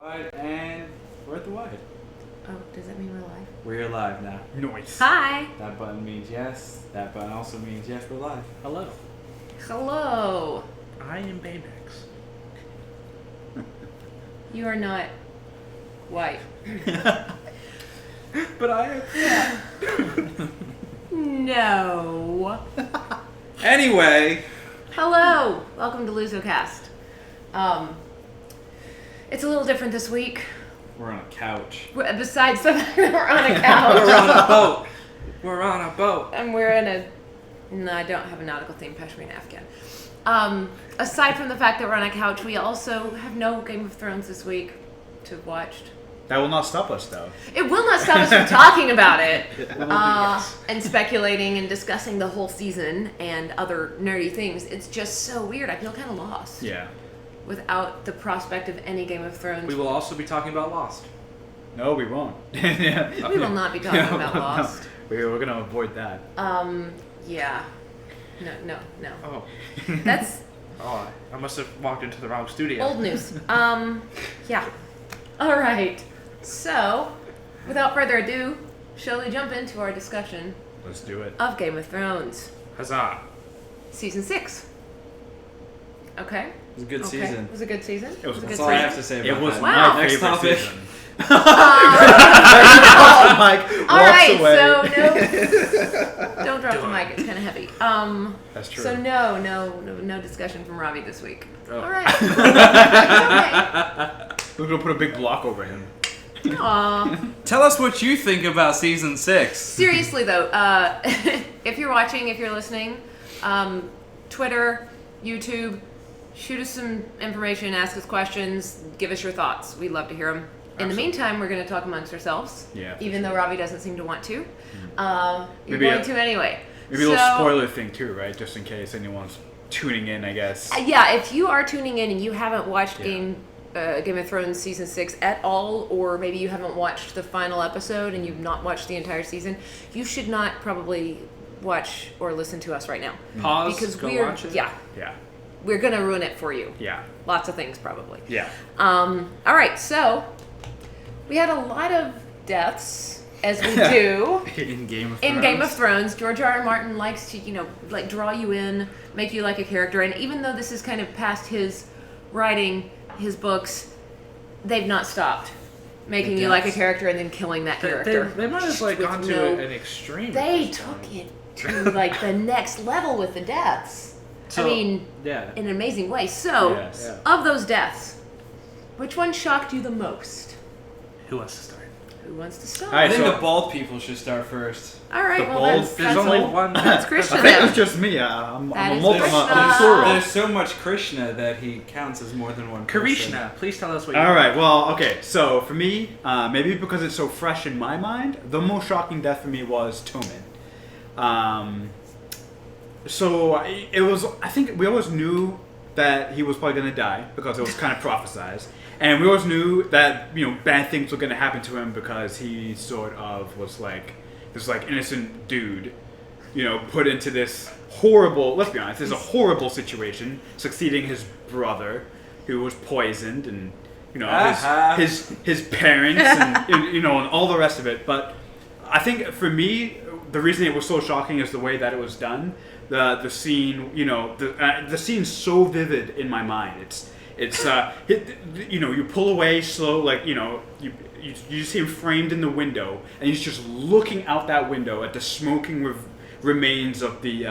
Alright, and we're at the wide. Oh, does that mean we're live? We're live now. Noise. Hi. That button means yes. That button also means yes, we're live. Hello. Hello. I am Baymax. You are not white. But I am. No. Anyway. Hello. Welcome to LuZoCast. It's a little different this week. We're on a couch. Besides the fact that we're on a couch. We're on a boat. We're on a boat. And we're in a... No, I don't have a nautical theme, Pashmina Afghan. Aside from the fact that we're on a couch, we also have no Game of Thrones this week to have watched. That will not stop us, though. It will not stop us from talking about it. Yes. And speculating and discussing the whole season and other nerdy things. It's just so weird. I feel kind of lost. Yeah. Without the prospect of any Game of Thrones. We will also be talking about Lost. No, we won't. We will not be talking about Lost. No. We're going to avoid that. Yeah. No. Oh. That's Oh, I must have walked into the wrong studio. old news. Yeah. All right. So, without further ado, shall we jump into our discussion Let's do it. of Game of Thrones, Huzzah. season 6? Okay. It was a good Okay. season. It was a good season. It was a a good That's all I season. have to say It about was that. Wow. my Next favorite topic. season. Mike All walks right, away. so no, don't drop the mic. It's kind of heavy. That's true. So no discussion from Robbie this week. Oh. All right. Okay. We're going to put a big block over him. Aw. Tell us what you think about season 6. Seriously though, if you're watching, if you're listening, Twitter, YouTube, shoot us some information, ask us questions, give us your thoughts. We'd love to hear them. In the meantime, we're going to talk amongst ourselves. Yeah, for Even though sure. Robbie doesn't seem to want to. You're Maybe going to anyway. Maybe a little spoiler thing, too, right? Just in case anyone's tuning in, I guess. Yeah, if you are tuning in and you haven't watched Yeah. Game of Thrones season 6 at all, or maybe you haven't watched the final episode and you've not watched the entire season, you should not probably watch or listen to us right now. Pause, Because go we're watch it. Yeah. we're gonna ruin it for you. Yeah. Lots of things probably. Yeah. All right, so we had a lot of deaths, as we do. In Game of Thrones. In Game of Thrones, George R. R. Martin likes to, like draw you in, make you like a character. And even though this is kind of past his writing, his books, they've not stopped making you like a character and then killing that character. They might have like With gone no- to an extreme. They at this took point. it to like the next level with the deaths. So, I mean, yeah. in an amazing way. So, Yes. of those deaths, which one shocked you the most? Who wants to start? Who wants to start? All I right, think so- the bald people should start first. All right, The well, bold- that's There's only all. one. That's Krishna I think then. it's just me. I'm That a is multi- Krishna. I'm a Sora. There's so much Krishna that he counts as more than one person. Karishna, please tell us what you All right. Well, okay. So for me, maybe because it's so fresh in my mind, the most shocking death for me was Tommen. It was. I think we always knew that he was probably going to die because it was kind of prophesized, and we always knew that bad things were going to happen to him because he sort of was like this innocent dude, put into this horrible. Let's be honest. This is a horrible situation, succeeding his brother, who was poisoned, and his parents, and all the rest of it. But I think for me, the reason it was so shocking is the way that it was done. The scene, the scene's so vivid in my mind. You pull away slow, like you see him framed in the window, and he's just looking out that window at the smoking remains of the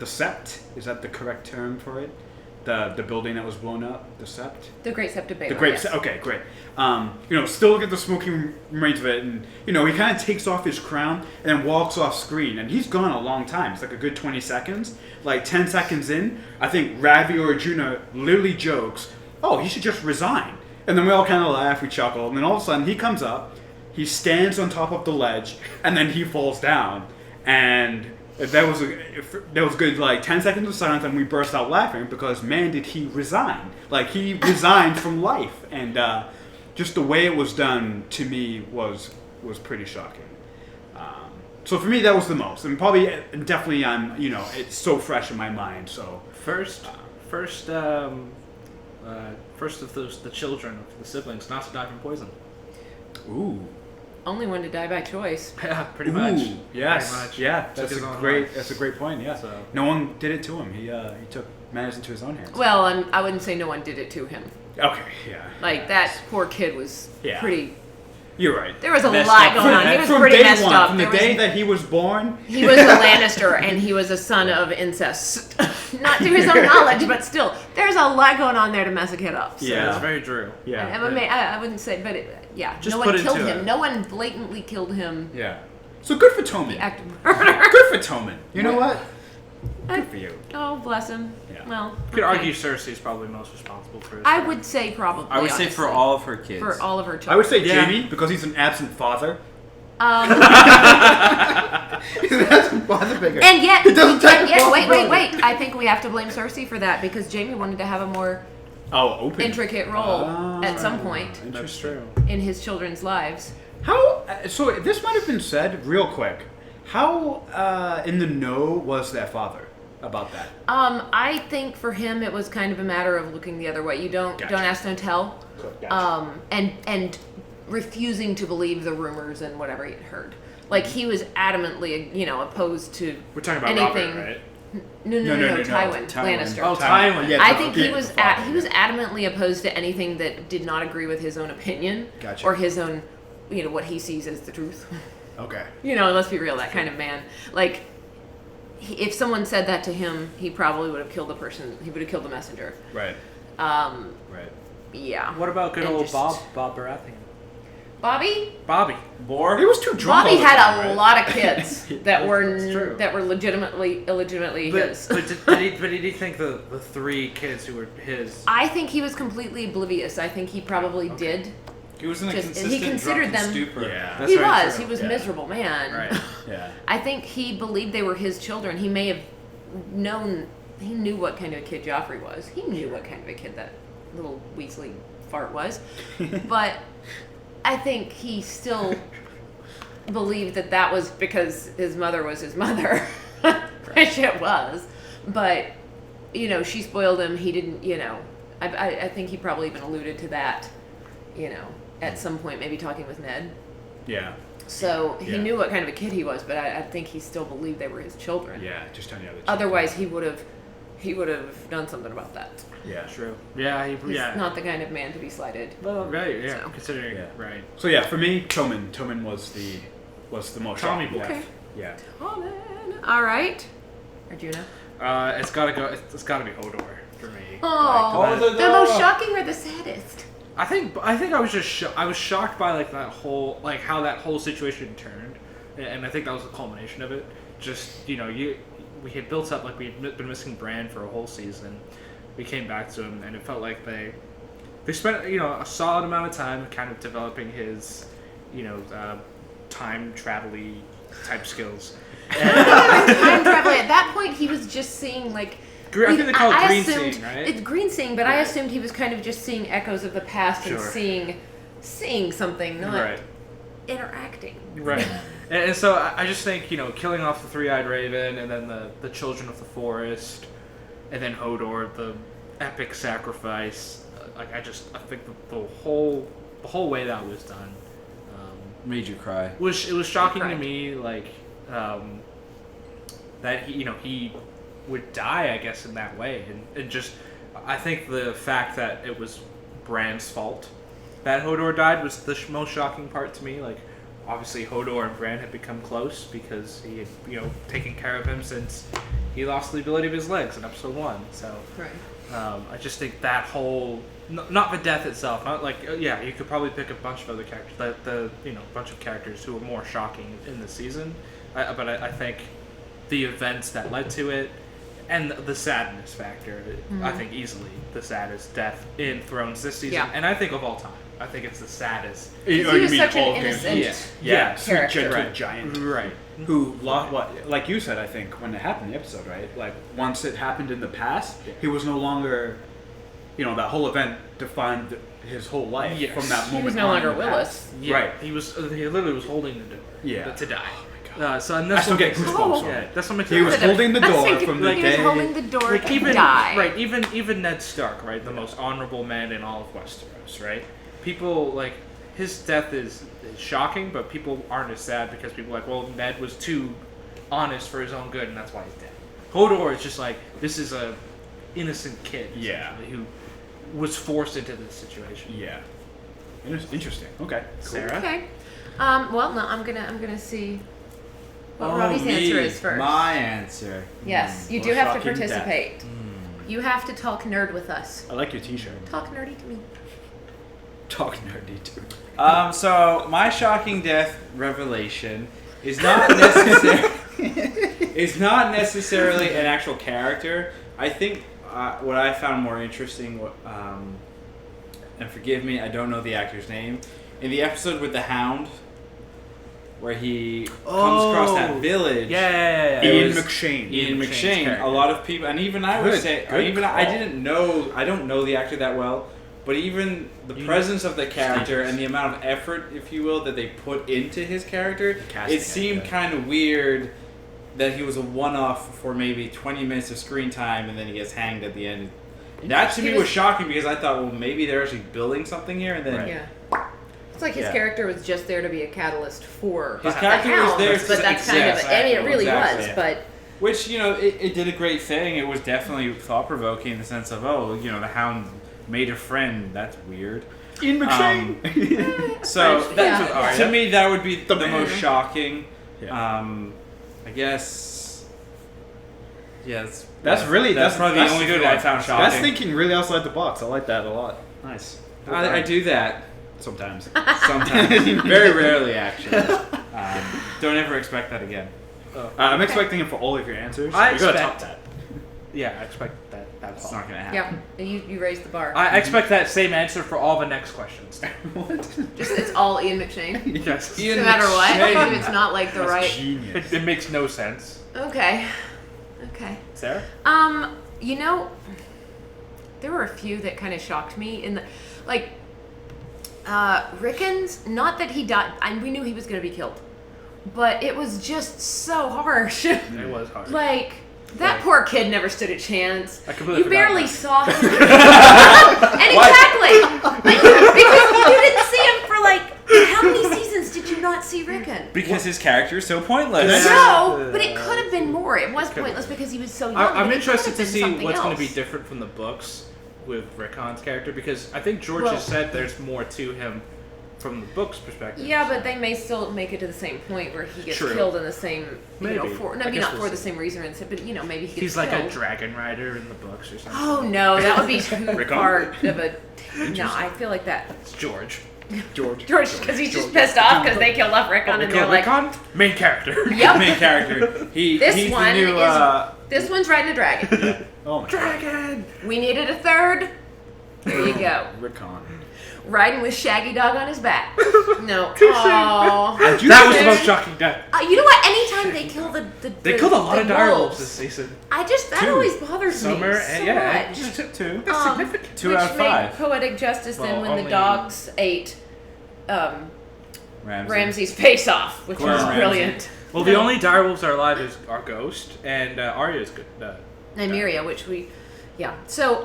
sept. Is that the correct term for it? The building that was blown up, the sept. The Great Sept of Baelor. The Great yes. Okay, great. Still look at the smoking remains of it, and he kind of takes off his crown and then walks off screen, and he's gone a long time. It's like a good 20 seconds. Like 10 seconds in, I think Ravi or Arjuna literally jokes, "Oh, he should just resign." And then we all kind of laugh, we chuckle, and then all of a sudden he comes up, he stands on top of the ledge, and then he falls down, and there was a good like 10 seconds of silence, and we burst out laughing because man, did he resign! Like he resigned from life, and just the way it was done to me was pretty shocking. So for me, that was the most, and probably definitely it's so fresh in my mind. So First, first of the children of the siblings not to die from poison. Ooh. Only one to die by choice. Yeah, pretty much. Yes. Pretty much. Yeah. Took That's his a own great. life. That's a great point. Yeah. So- No one did it to him. He took matters into his own hands. Well, I wouldn't say no one did it to him. Okay. Yeah. Like, yeah. that poor kid was Yeah. pretty... You're right. There was a Messed lot up going on. He was from pretty day messed one, up. from the There was- day that he was born. He was a Lannister, and he was a son of incest. Not to his own knowledge, but still, there's a lot going on there to mess a kid up. So. Yeah. That's very true. Yeah. I wouldn't say, but yeah, Just no put one killed into him. it. No one blatantly killed him. Yeah. So good for Tommen. The act of murder. Good for Tommen. You know what? Good for you. Oh, bless him. Yeah. Well, You could okay. argue Cersei's probably most responsible for his I death. would say probably. I would say for honestly. all of her kids. For all of her children. I would say Yeah. Jamie because he's an absent father. Um, He's an absent father figure. and yet, He doesn't take wait. responsibility. I think we have to blame Cersei for that because Jamie wanted to have a more Open. intricate role Ah, at some point That's Interesting. true. in his children's lives. How? So this might have been said real quick. How in the know was their father about that? I think for him it was kind of a matter of looking the other way. You don't Gotcha. don't ask, don't tell. Gotcha. And refusing to believe the rumors and whatever he'd heard. Like he was adamantly, opposed to We're talking about anything. Robert, right? No, Tywin, Lannister. Oh, Tywin. Yeah, I the- think yeah, he was the father, he was adamantly opposed to anything that did not agree with his own opinion Gotcha. or his own, what he sees as the truth. Okay. Let's be real, that kind of man. Like, if someone said that to him, he probably would have killed the person. He would have killed the messenger. Right. Um, Right. yeah. What about good And old just- Bob Baratheon? Bobby? Bobby. Boar? He was too drunk. Bobby all the had time, a right? lot of kids that That's true. were illegitimately his. But did he think the three kids who were his? I think he was completely oblivious. I think he probably did. He was in a Just- consistent he considered drunken them- stupor. Yeah. That's He very was. true. He was a Yeah. miserable man. Right. Yeah. I think he believed they were his children. He may have known. He knew what kind of a kid Joffrey was. He knew what kind of a kid that little Weasley fart was. But I think he still believed that was because his mother was his mother, which it was. But she spoiled him. He didn't. I think he probably even alluded to that. At some point, maybe talking with Ned. Yeah. So he Yeah. knew what kind of a kid he was, but I think he still believed they were his children. Yeah. Just on the other. Otherwise, he would have done something about that. Yeah. True. Yeah. He's not the kind of man to be slighted. Right. Yeah. So. Considering. Yeah. Right. So yeah, for me, Tommen was the most Tommy shocking boy. death. Okay. Yeah. Oh man! All right, Arjuna. It's gotta go. It's gotta be Hodor for me. Oh, Like, the most shocking or the saddest? I think I was just I was shocked by that whole how that whole situation turned, and I think that was the culmination of it. Just we had built up we'd been missing Bran for a whole season. We came back to him, and it felt like they spent a solid amount of time kind of developing his time travel-y type skills. Time traveling. At that point, he was just seeing I think they call it green assumed- seeing, right? It's green seeing, but I Right. assumed he was kind of just seeing echoes of the past and Sure. seeing something, not Right. interacting. Right. And so I just think, killing off the three-eyed raven and then the children of the forest and then Hodor, the epic sacrifice. I think the whole way that was done Made you cry. it was shocking to Right. me, that he would die, I guess, in that way. And just, I think the fact that it was Bran's fault that Hodor died was the most shocking part to me. Obviously Hodor and Bran had become close because he had, taken care of him since he lost the ability of his legs in episode 1. So Right. I just think that whole, not the death itself, not you could probably pick a bunch of other characters, bunch of characters who were more shocking in the season, but I think the events that led to it and the sadness factor, I think easily the saddest death in Thrones this season, Yeah. and I think of all time. I think it's the saddest. He was such an innocent Yeah, sweet character. gentle Right. giant. Right. Who lost what? Like you said, I think when it happened in the episode, right? Once it happened in the past, he was no longer, that whole event defined his whole life Yes. from that moment. He was no on longer in the Willis. past. Yeah, Right. he literally was holding the door Yeah. to die. Oh my So and I that's still what get makes goosebumps. Yeah, that's what makes He was holding the That's door thinking from the he was day. holding the door like to even die. right, even Ned Stark, right, the most honorable man in all of Westeros, right? People like his death is shocking, but people aren't as sad because people are like, well, Ned was too honest for his own good, and that's why he's dead. Hodor is just like this is a innocent kid, Yeah. essentially, who was forced into this situation. Yeah. Interesting. Okay. Sarah, Okay. Well, no, I'm gonna see what Robbie's answer is first. My answer. Yes, you Well, do have to shocking participate. You have to talk nerd with us. I like your T-shirt. Talk nerdy to me. Talk nerdy too. So my shocking death revelation is not necessarily an actual character. I think what I found more interesting, and forgive me, I don't know the actor's name, in the episode with the Hound, where he comes across that village. Yeah. Ian was McShane. Ian McShane's McShane. character. A lot of people, and even I would Good- say, good even call. I didn't know. I don't know the actor that well, but even the presence of the character and the amount of effort, if you will, that they put into his character, casting it seemed it, yeah. kind of weird that he was a one-off for maybe 20 minutes of screen time, and then he gets hanged at the end. That to He me was- was shocking because I thought, well, maybe they're actually building something here, and then Right. Yeah. It's like his Yeah. character was just there to be a catalyst for His the character was Hound, there but to- that's kind of. I mean, it really exactly, was, yeah. but which, you know, it did a great thing. It was definitely thought-provoking in the sense of, oh, you know, the Hound made a friend. That's weird. Ian McShane. So French, that, yeah. to me, that would be the man. most shocking. Yeah. I guess. Yeah, That's probably the only good I found shocking. That's thinking really outside the box. I like that a lot. Nice. I do that Sometimes. sometimes, very rarely actually. Don't ever expect that again. I'm expecting it for all of your answers. I You gotta expect- top that. Yeah, I expect that. It's That's not gonna happen. yeah, you raised the bar. I expect that same answer for all the next questions. Just it's all Ian McShane. Yes. Ian No matter what, McShane. even if it's not like the right. Genius. It makes no sense. Okay. Sarah? You know, there were a few that kind of shocked me in the, like, Rickens. Not that he died. We knew he was going to be killed, but it was just so harsh. It was hard. Like that poor kid never stood a chance. I completely You forgot barely about saw him. And exactly, because you didn't see him for like how many seasons did you not see Rickon? Because his character is so pointless. No, but it could have been more. It was pointless because he was so young. I'm but it interested could to have been see something what's going to else. be different from the books with Rickon's character because I think George Well- has said there's more to him from the book's perspective. Yeah, but they may still make it to the same point where he gets True. killed in the same, Maybe. for I maybe guess not we'll for the see. same reason, but maybe he gets He's like killed. a dragon rider in the books or something. Oh no, that would be too Rickon? hard of a. No, I feel like that. It's George. George, because he's just pissed off because they killed off Rickon, and they're like, Rickon, main character. "Yep, Main character. He's this one the new. is this one's riding a dragon. Oh my Dragon. We needed a third. There you go, God. Rickon. riding with Shaggy Dog on his back. No, aww. That was the most shocking death. You know what? Anytime they kill the They killed a lot of direwolves wolves, this season. that always bothers Summer me and so yeah, much. just two. That's significant. Two which out of made 5. poetic justice then Well, when the only- dogs ate Ramsey. Ramsey's face off, which Gordon was Ramsay. brilliant. Well, the only direwolves that are alive are Ghost and Arya's good. Nymeria, which we, yeah. So,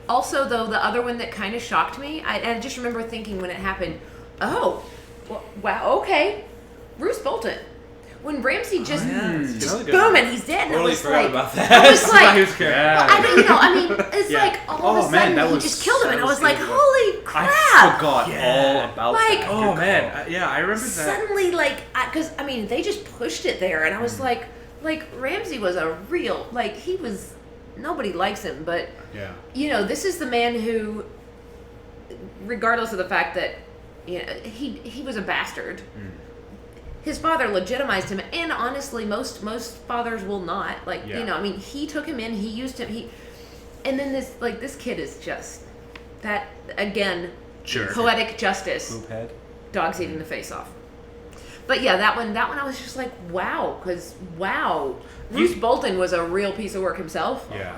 also though, the other one that kind of shocked me, I just remember thinking when it happened, oh, well, wow, okay, Bruce Bolton. When Ramsey just, Really good. boom, and he's dead, and I Totally was forgot like, about that. I was like, Who's care? well, I mean, it's Yeah. like all of Oh, a man, sudden that he was just killed him, and I so was like, stupid. holy crap! I forgot Yeah. all about Like- that. Oh Good man, call. yeah, I remember that. Suddenly, like, because I mean, they just pushed it there, and I was like, Ramsey was a real, like, he was. Nobody likes him, but Yeah. this is the man who, regardless of the fact that he was a bastard, his father legitimized him, and honestly, most fathers will not. Like, Yeah. I mean, he took him in, he used him, and then this kid is just that again, Sure. poetic justice. Poop head. Dogs eating the face off. But yeah, that one I was just like, wow, because Bruce Bolton was a real piece of work himself. Yeah.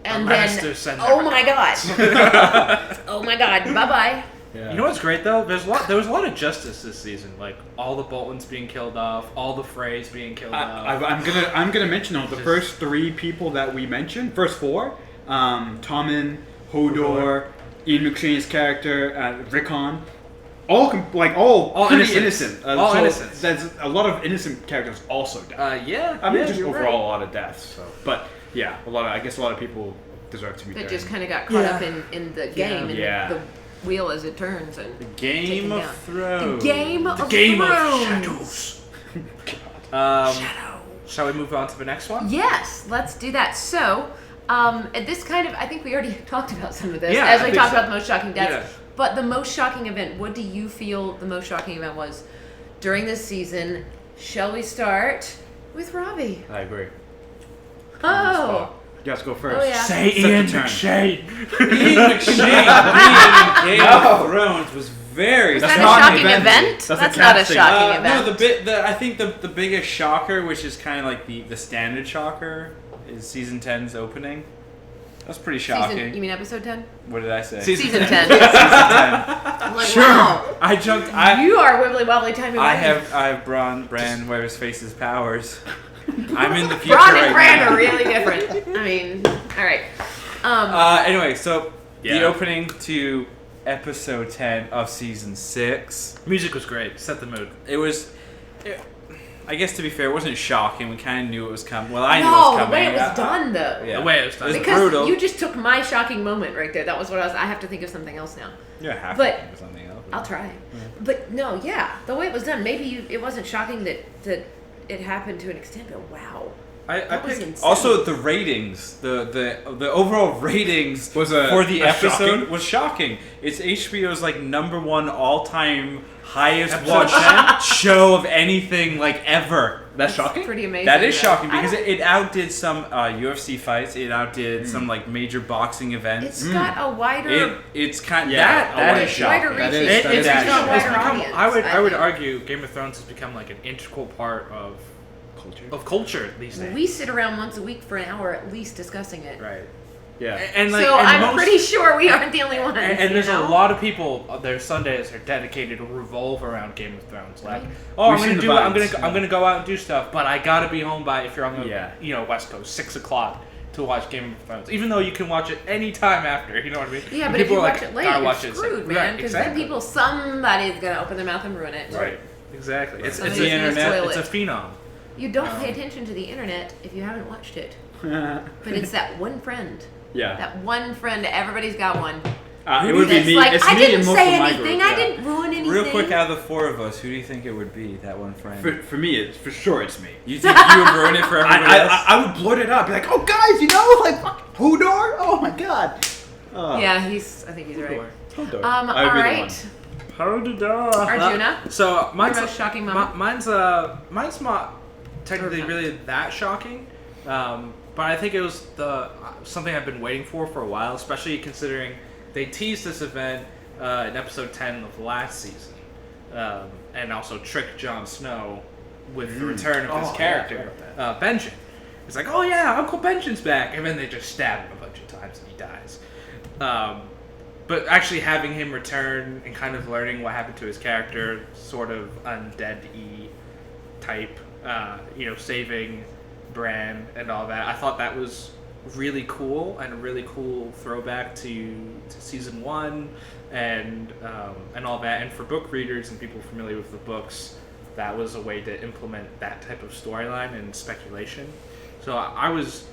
And Master then, Sender. oh my god, oh my god, bye bye. Yeah. You know what's great though? There was a lot of justice this season. Like all the Boltons being killed off, all the Freys being killed off. I'm gonna mention though the first 3 people that we mentioned, first 4, Tommen, Hodor, Ian McShane's character, Rickon, all pretty innocent. All innocents. There's a lot of innocent characters also died. I mean, just overall a lot of deaths. So, but yeah, I guess a lot of people deserve to be That there. just kind of got caught up in the game and the wheel as it turns and Game of Thrones. The Game of Shadows. Shadow. Shall we move on to the next one? Yes, let's do that. So, this kind of, I think we already talked about some of this Yeah, as I we think talked so. about the most shocking deaths. Yeah. But the most shocking event, what do you feel the most shocking event was during this season? Shall we start with Robbie? I agree. Oh. You guys go first. Oh, yeah. Say Set the Ian turn. McShane. Ian McShane being in Game of Thrones was very. Was That's that not a an shocking event. event? That's a That's not a casting. shocking No, event. I think the biggest shocker, which is kind of like the standard shocker, is season 10's opening. That's pretty shocking. You mean episode 10? What did I say? Season 10. Season 10. I'm like, wow. I jumped. You are wibbly wobbly timey I wimey. have Bran wears face's powers. I'm in the future Braun right and Bran now. are really different. I mean, all right. Anyway, so the Yeah. opening to episode 10 of season 6. Music was great. Set the mood. It was. I guess to be fair, it wasn't shocking. We kind of knew it was coming. Well, I knew it No, was the coming. way it was done, though. Yeah. The way it was done. It was Because brutal. you just took my shocking moment right there. That was what I have to think of something else now. Yeah, half But- of it was something else. I'll try. But no, yeah, the way it was done. Maybe it wasn't shocking that it happened to an extent, but wow. I That was picked. insane. Also, the ratings, the overall ratings Was for the episode shocking? was shocking. It's HBO's like #1 all-time highest Episode watched show of anything like ever. That's shocking? Pretty amazing. That is though. shocking I because don't- it outdid some UFC fights. It outdid some like major boxing events. It's got a wider. It's kind Yeah, that a is wider shocking. reach. That is It's that become, is it's wider become audience, I would think. argue Game of Thrones has become like an integral part of culture these days. We sit around once a week for an hour at least discussing it. Right. Yeah. And like, So and I'm most- pretty sure we aren't the only ones. And there's you know? a lot of people. Their Sundays are dedicated to revolve around Game of Thrones. Like, Right. oh, We've seen the I'm vibes, gonna yeah. go out and do stuff, but I gotta be home by if you're on the Yeah. West Coast 6:00 to watch Game of Thrones. Even though you can watch it any time after. You know what I mean? Yeah, And but if people you are watch like, it late, "Gotta you're watch it." screwed, Right, man. Because exactly. then somebody's gonna open their mouth and ruin it. Right. Exactly. It's Somebody's the gonna internet. spoil It's a it. phenom. You don't pay attention to the internet if you haven't watched it. But it's that one friend. Yeah. That one friend. Everybody's got one. It would be That's me. like, It's I me didn't and most say of my anything. group, I yeah. didn't ruin anything. Real quick, out of the 4 of us, who do you think it would be? That one friend. For me, it's for sure it's me. You think you would ruin it for everybody else? I would blurt it up, be like, "Oh, guys, you know, like fuck, Hodor? Oh my god." Yeah, I think he's right. Hodor. All I would be the right. one. Arjuna. So mine's Your most shocking moment? mine's not technically really that shocking, but I think it was something I've been waiting for a while, especially considering they teased this event in episode 10 of last season, and also tricked Jon Snow with the return of his character, Benjen. It's like, oh yeah, Uncle Benjen's back, and then they just stab him a bunch of times and he dies. But actually having him return and kind of learning what happened to his character, sort of undead-y type, saving Bran and all that, I thought that was really cool and a really cool throwback to season 1 and all that. And for book readers and people familiar with the books, that was a way to implement that type of storyline and speculation. So I was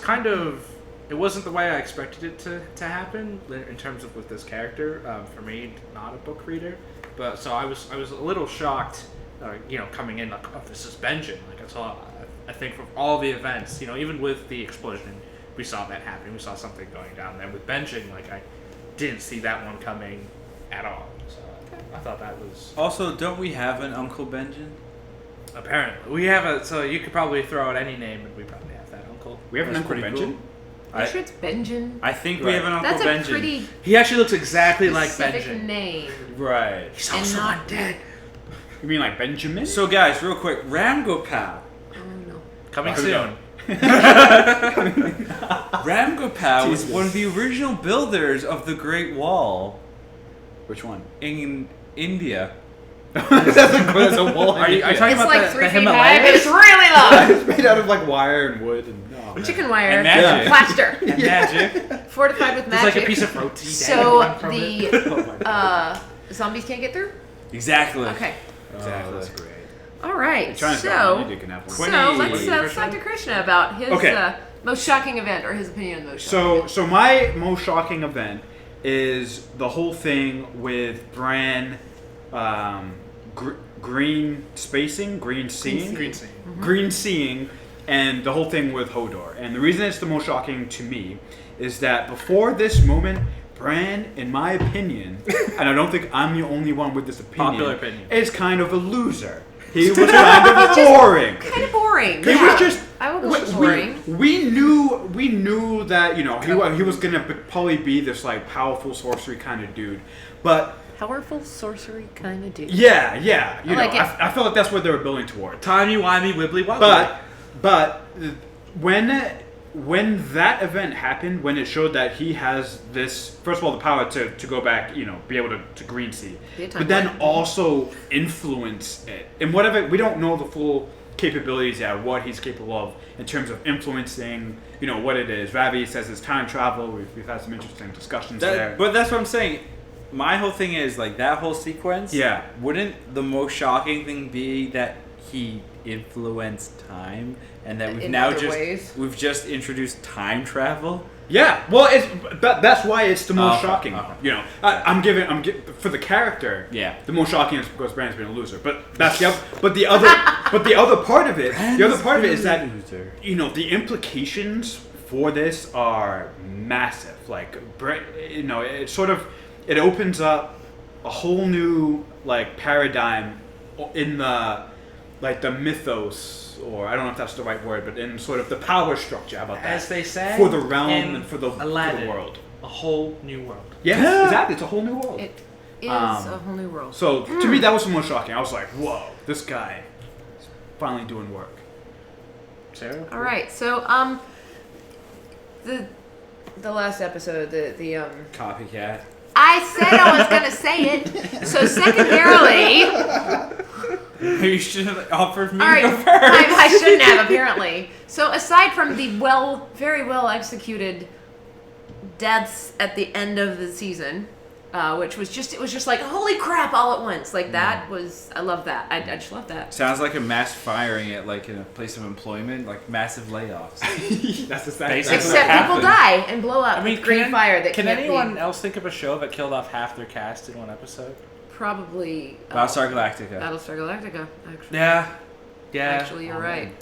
kind of. It wasn't the way I expected it to happen in terms of with this character. For me, not a book reader, but so I was a little shocked, coming in like, oh, this is Benjen. Like I think from all the events, even with the explosion, we saw that happen. We saw something going down there with Benjen. Like I didn't see that one coming at all. So I thought that was Also, don't we have an Uncle Benjen? apparently we have a. So you could probably throw out any name, and we probably have that uncle. We have an That's Uncle pretty Benjen. cool. I'm sure it's Benjen. I think we have an Uncle That's Benjen. a pretty He actually looks exactly like specific Benjen. name. Right. He's And also not undead. You mean like Benjamin? So guys, real quick, Oh Ramgopal. no. Coming Who soon. Ramgopal was one of the original builders of the Great Wall. Which one? In India. There's a wall. Are you talking It's about like the 3 feet high, but Himalayas? it's really long. It's made out of like wire and wood and Chicken wire, And magic. plaster, And magic. fortified with It's magic. like a piece of roti. So dangling from it. Oh my God. zombies can't get through. Exactly. Okay. Exactly. That's great. All right. Trying to So one. let's talk to Krishna about his Okay. most shocking event or his opinion on the most shocking event. So my most shocking event is the whole thing with Bran, green spacing, green seeing, green seeing, and the whole thing with Hodor. And the reason it's the most shocking to me is that before this moment, Bran, in my opinion, and I don't think I'm the only one with this opinion, Popular opinion. is kind of a loser. He was kind of boring. Kind of boring. He was just. I will go with boring. We knew that he was gonna probably be this like powerful sorcery kind of dude, but Powerful sorcery kind of dude. yeah, you I like know, it. I feel like that's what they were building toward. Timey-wimey, wibbly-wobbly. But when that event happened, when it showed that he has this, first of all, the power to go back, be able to green see, Be a but then timeline. also influence it. And whatever, we don't know the full capabilities yet, what he's capable of in terms of influencing, what it is. Ravi says it's time travel. We've had some interesting discussions there. But that's what I'm saying. My whole thing is like that whole sequence. Yeah. Wouldn't the most shocking thing be that he influenced time and that In other ways. we've just introduced time travel? Yeah, well, that's why it's the most Okay, shocking. okay. I'm giving for the character. Yeah. The most shocking is because Bran's been a loser, but that's the other part of it. The other part of it is that the implications for this are massive. Like, it opens up a whole new like paradigm in the mythos, or I don't know if that's the right word, but in sort of the power structure. How about that? As they say, for the realm in and for the Aladdin, world. a whole new world. Yes, exactly. It's a whole new world. It is a whole new world. So to me, that was the most shocking. I was like, "Whoa, this guy is finally doing work." Sarah? All right. So the last episode, the Copycat. I said I was gonna say it. So secondarily, You should have offered me all right, to go first. I shouldn't have apparently. So aside from the very well executed deaths at the end of the season, which was just like holy crap all at once. Like that was, I love that. I just love that. Sounds like a mass firing at like in a place of employment, like massive layoffs. That's the Basically. that's Except people happened. die and blow up I mean, with green fire that can can't anyone be else think of a show that killed off half their cast in one episode? probably Battlestar Galactica. Battlestar Galactica. Actually, Yeah. actually, you're right.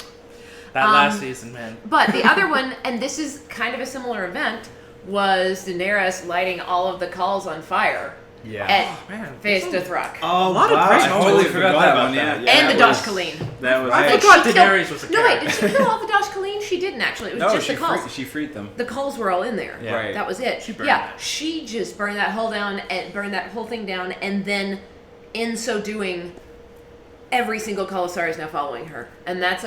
That last season, man. But the other one, and this is kind of a similar event, was Daenerys lighting all of the calls on fire Yeah. at man, Face Dothrak. Oh, A lot of wow, great I moments. totally Forgot forgot that about one, that. yeah. And the that Dosh was- Khaleen. That was. I They thought killed- Daenerys was a No, wait, did character. she kill all the Dosh Khaleen? She didn't actually. It was No, just she the calls. she freed them. The calls were all in there. Yeah. Right. That was it. She burned yeah, that. she just burned that whole down and burned that whole thing down, and then, in so doing, every single Khalasar is now following her, and that's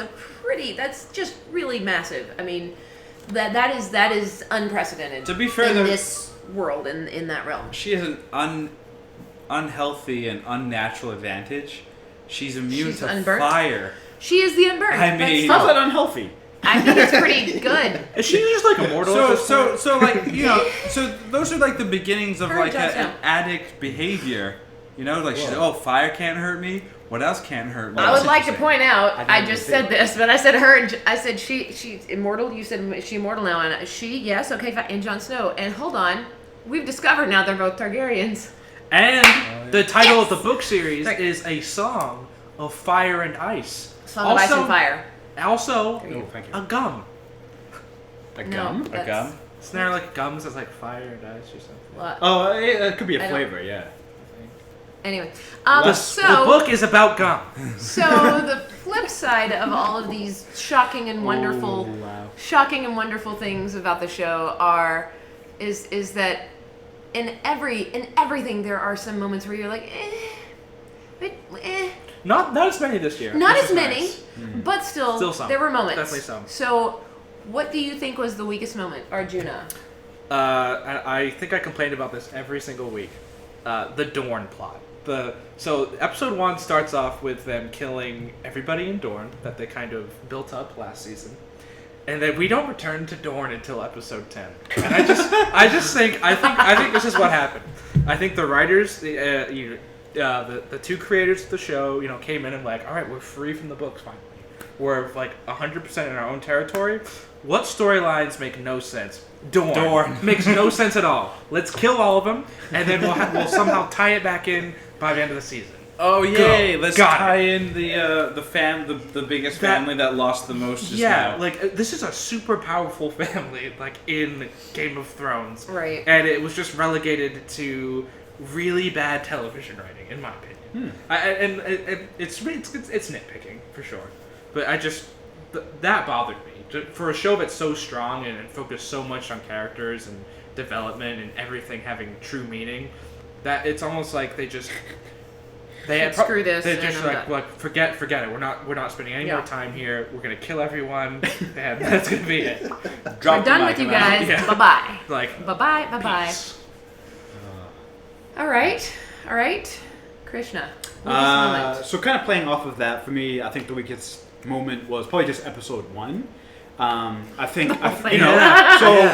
that's just really massive. I mean, that is unprecedented. To be fair, in though- this world, in that realm. She has an unhealthy and unnatural advantage. She's immune She's to unburnt? fire. She is the unburned. I but mean- still, How's that unhealthy? I think it's pretty good. Is she just like immortal at this point? So like so those are like the beginnings of Her like and an Johnson. addict behavior. Like she's Whoa. fire can't hurt me. What else can't hurt me? I would like to point out, I I didn't just even said this, but I said her, and I said she's immortal. You said is she immortal now, and yes, okay, fine, and Jon Snow. And hold on, we've discovered now they're both Targaryens. And the title Yes! of the book series Right. is A Song of Fire and Ice. Song of Ice and Fire. Also, Oh, thank you. a gum. A No, gum? A that's- gum? Isn't there like gums that's like fire and ice or something? What? Oh, it could be I a don't- flavor, yeah. Anyway, The so book is about gum. so the flip side of all of these shocking and wonderful, shocking and wonderful things about the show is that in everything there are some moments where you're like, but Not as many this year. not which as is many, nice. but still some. there were moments. Definitely some. So, what do you think was the weakest moment, Arjuna? I think I complained about this every single week. the Dorne plot. So episode 1 starts off with them killing everybody in Dorne that they kind of built up last season. And then we don't return to Dorne until episode 10. And I think this is what happened. I think the writers, the two creators of the show, came in and like, all right, we're free from the books finally. We're like 100% in our own territory. What storylines make no sense? Dorne makes no sense at all. Let's kill all of them, and then we'll somehow tie it back in by the end of the season. Oh yay! Let's tie in the biggest That- family that lost the most. Just Yeah, now. like this is a super powerful family, like in Game of Thrones, Right. and it was just relegated to really bad television writing, in my opinion. It's nitpicking for sure, but that bothered me for a show that's so strong and focused so much on characters and development and everything having true meaning. That it's almost like they just. Screw this. They're and just I'm done. like forget it. We're not spending any Yeah. more time here. We're gonna kill everyone, and that's gonna be it. Drop We're the done mic with you and out. guys. Yeah. Bye bye. Like Bye bye. Bye bye. peace. All right. Krishna. Weakest moment. So kind of playing off of that, for me, I think the weakest moment was probably just episode 1. I think, thing. so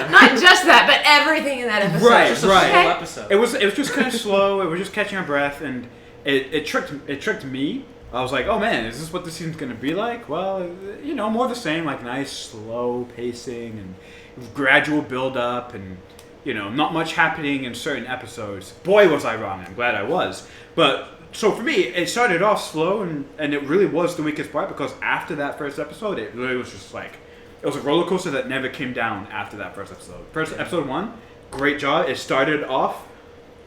Not just that, but everything in that episode. Right, Just a right. full Okay. episode. it was just kind of slow. It was just catching our breath, and it tricked me. I was like, oh man, is this what this season's gonna be like? Well, more of the same, like nice slow pacing and gradual build up, and not much happening in certain episodes. Boy, was I wrong. I'm glad I was. But so for me, it started off slow, and it really was the weakest part, because after that first episode, it really was just like, it was a roller coaster that never came down after that first episode. Episode 1, great job. It started off,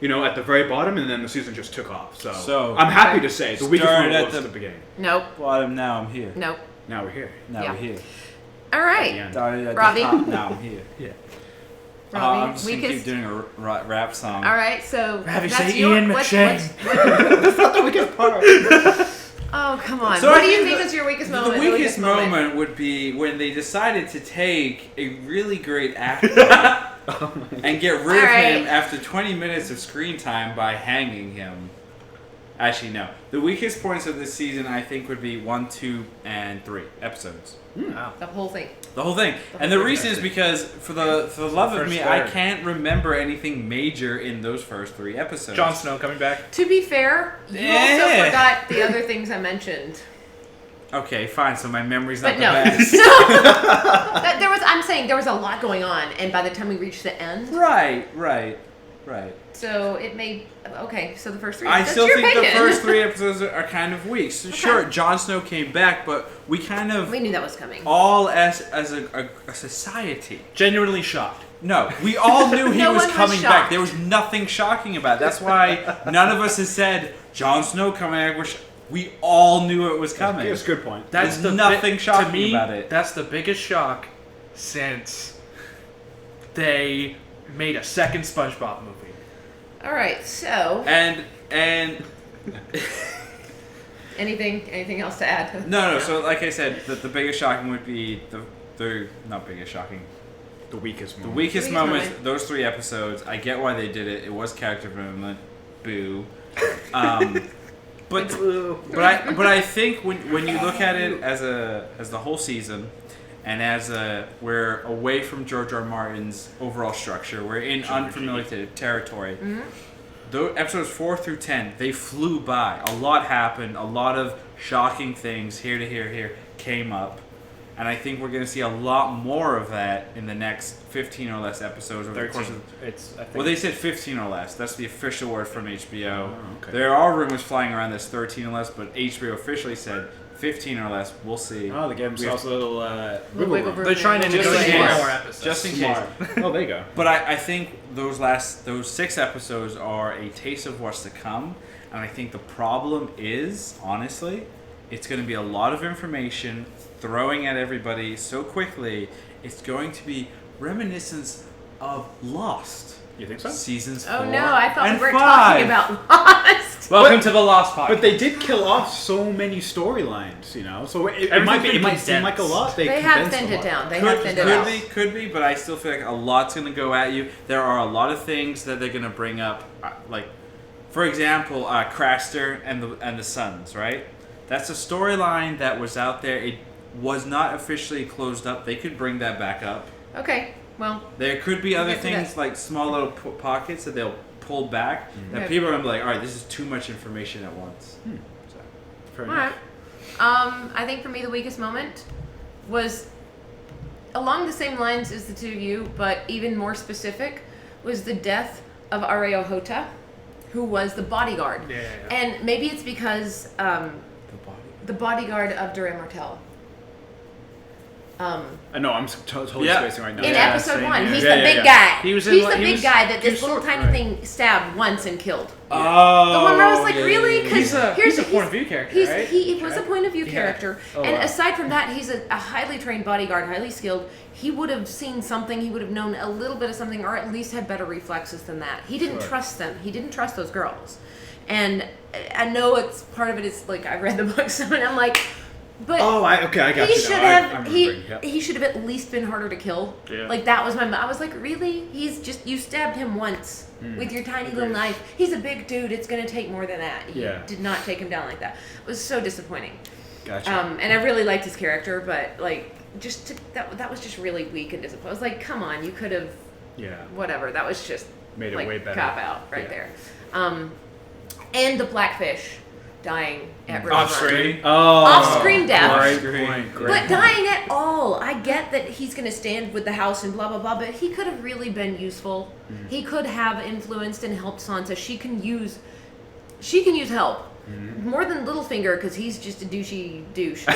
at the very bottom, and then the season just took off. So I'm happy to say the weakest Started moment at was the- the beginning. Nope. Bottom. Now I'm here. Nope. Now we're here. Now Yeah. we're here. All right. Yeah. Started at Robbie? the top. Now I'm here. Yeah. Robbie, I'm just gonna weakest- keep doing a rap song. All right. So Have you that's say your, Ian McShane? The weakest part. Oh come on. So what I do you think think was your weakest The moment? weakest moment would be when they decided to take a really great actor and get rid of Alright. him after 20 minutes of screen time by hanging him. Actually, no. The weakest points of this season, I think, would be 1, 2, and 3 episodes. Wow. The whole thing. The whole thing. And the reason is because, for the love of First me, I third. can't remember anything major in those first 3 episodes. Jon Snow coming back. To be fair, you also Yeah. forgot the other things I mentioned. Okay, fine. So my memory's not But the no. best. I'm saying there was a lot going on, and by the time we reached the end, Right. so it made okay. So the first 3. I that's still your think the opinion. first 3 episodes are kind of weak. So sure, Jon Snow came back, but we kind of We knew that was coming. all as a society. Genuinely shocked. No, we all knew he No was one was coming back. shocked. There was nothing shocking about it. That's why none of us has said Jon Snow coming back. We all knew it was coming. That's a good point. That's There's nothing shocking to me, about it. That's the biggest shock since they made a second SpongeBob movie. All right. So And anything else to add? no. So like I said, the biggest shocking would be the not biggest shocking. The weakest The moment. weakest Weakest moments, moment. those 3 episodes. I get why they did it. It was character development. Boo. But I think when you look at it as the whole season, and as we're away from George R. R. Martin's overall structure, we're in unfamiliar territory. Mm-hmm. Those episodes 4 through 10, they flew by. A lot happened. A lot of shocking things here to here came up. And I think we're going to see a lot more of that in the next 15 or less episodes over the course of. It's. I think Well, they said 15 or less. That's the official word from HBO. Oh, okay. There are rumors flying around that's 13 or less, but HBO officially said 15 or less. We'll see. Oh, they gave We have- themselves a little Little wiggle room. they're trying to Just in negotiate case. more episodes. Just in smart. case. Oh, there you go. But I think those 6 episodes are a taste of what's to come. And I think the problem is, honestly, it's going to be a lot of information throwing at everybody so quickly. It's going to be reminiscence of Lost. You think so? Seasons 4 Oh no! I thought and we were 5. talking about Lost. Welcome to the Lost Podcast. But they did kill off so many storylines, so it might seem like a lot. They have condensed thinned a it lot. down. They have thinned it out. Could be, but I still feel like a lot's going to go at you. There are a lot of things that they're going to bring up, like for example, Craster and the Sons, right? That's a storyline that was out there. It was not officially closed up. They could bring that back up. Okay, well. There could be other get to things that. like small little pockets that they'll pull back that Okay. people are gonna be like, all right, this is too much information at once. So. Fair All enough. right. I think for me the weakest moment was along the same lines as the two of you, but even more specific, was the death of Areo Hota, who was the bodyguard. Yeah. And maybe it's because the bodyguard of Dure Martel. I know, I'm totally Yeah. spacing right now. In Yeah, episode same 1, here. he's Yeah, the yeah, big yeah. guy. He was he's in, the he big was- guy that he this was little sort- tiny right. thing stabbed once and killed. Oh, The one where I was like, yeah, really? yeah, Because yeah. He's a point of view character, right? He was a point of view Yeah. character, Oh, and wow. aside from that, he's a highly trained bodyguard, highly skilled. He would have seen something. He would have known a little bit of something, or at least had better reflexes than that. He didn't Sure. trust them. He didn't trust those girls, and I know it's part of it is like I read the book, so and I'm like, but Oh, I got he you. should now. have I'm he remembering, yeah. he should have at least been harder to kill. Yeah. Like that was I was like, really? He's just you stabbed him once with your tiny little Agreed. knife. He's a big dude. It's gonna take more than that. You Yeah. did not take him down like that. It was so disappointing. Gotcha. And I really liked his character, but like that was just really weak and disappointing. I was like, come on, you could have Yeah. whatever. That was just Made it like way better. cop out right Yeah. there. And the blackfish dying at River Off Run. screen. Oh. Off-screen death. Great point. Great But point. dying at all, I get that he's going to stand with the house and blah blah blah, but he could have really been useful. He could have influenced and helped Sansa. She can use help more than Littlefinger because he's just a douchey douche.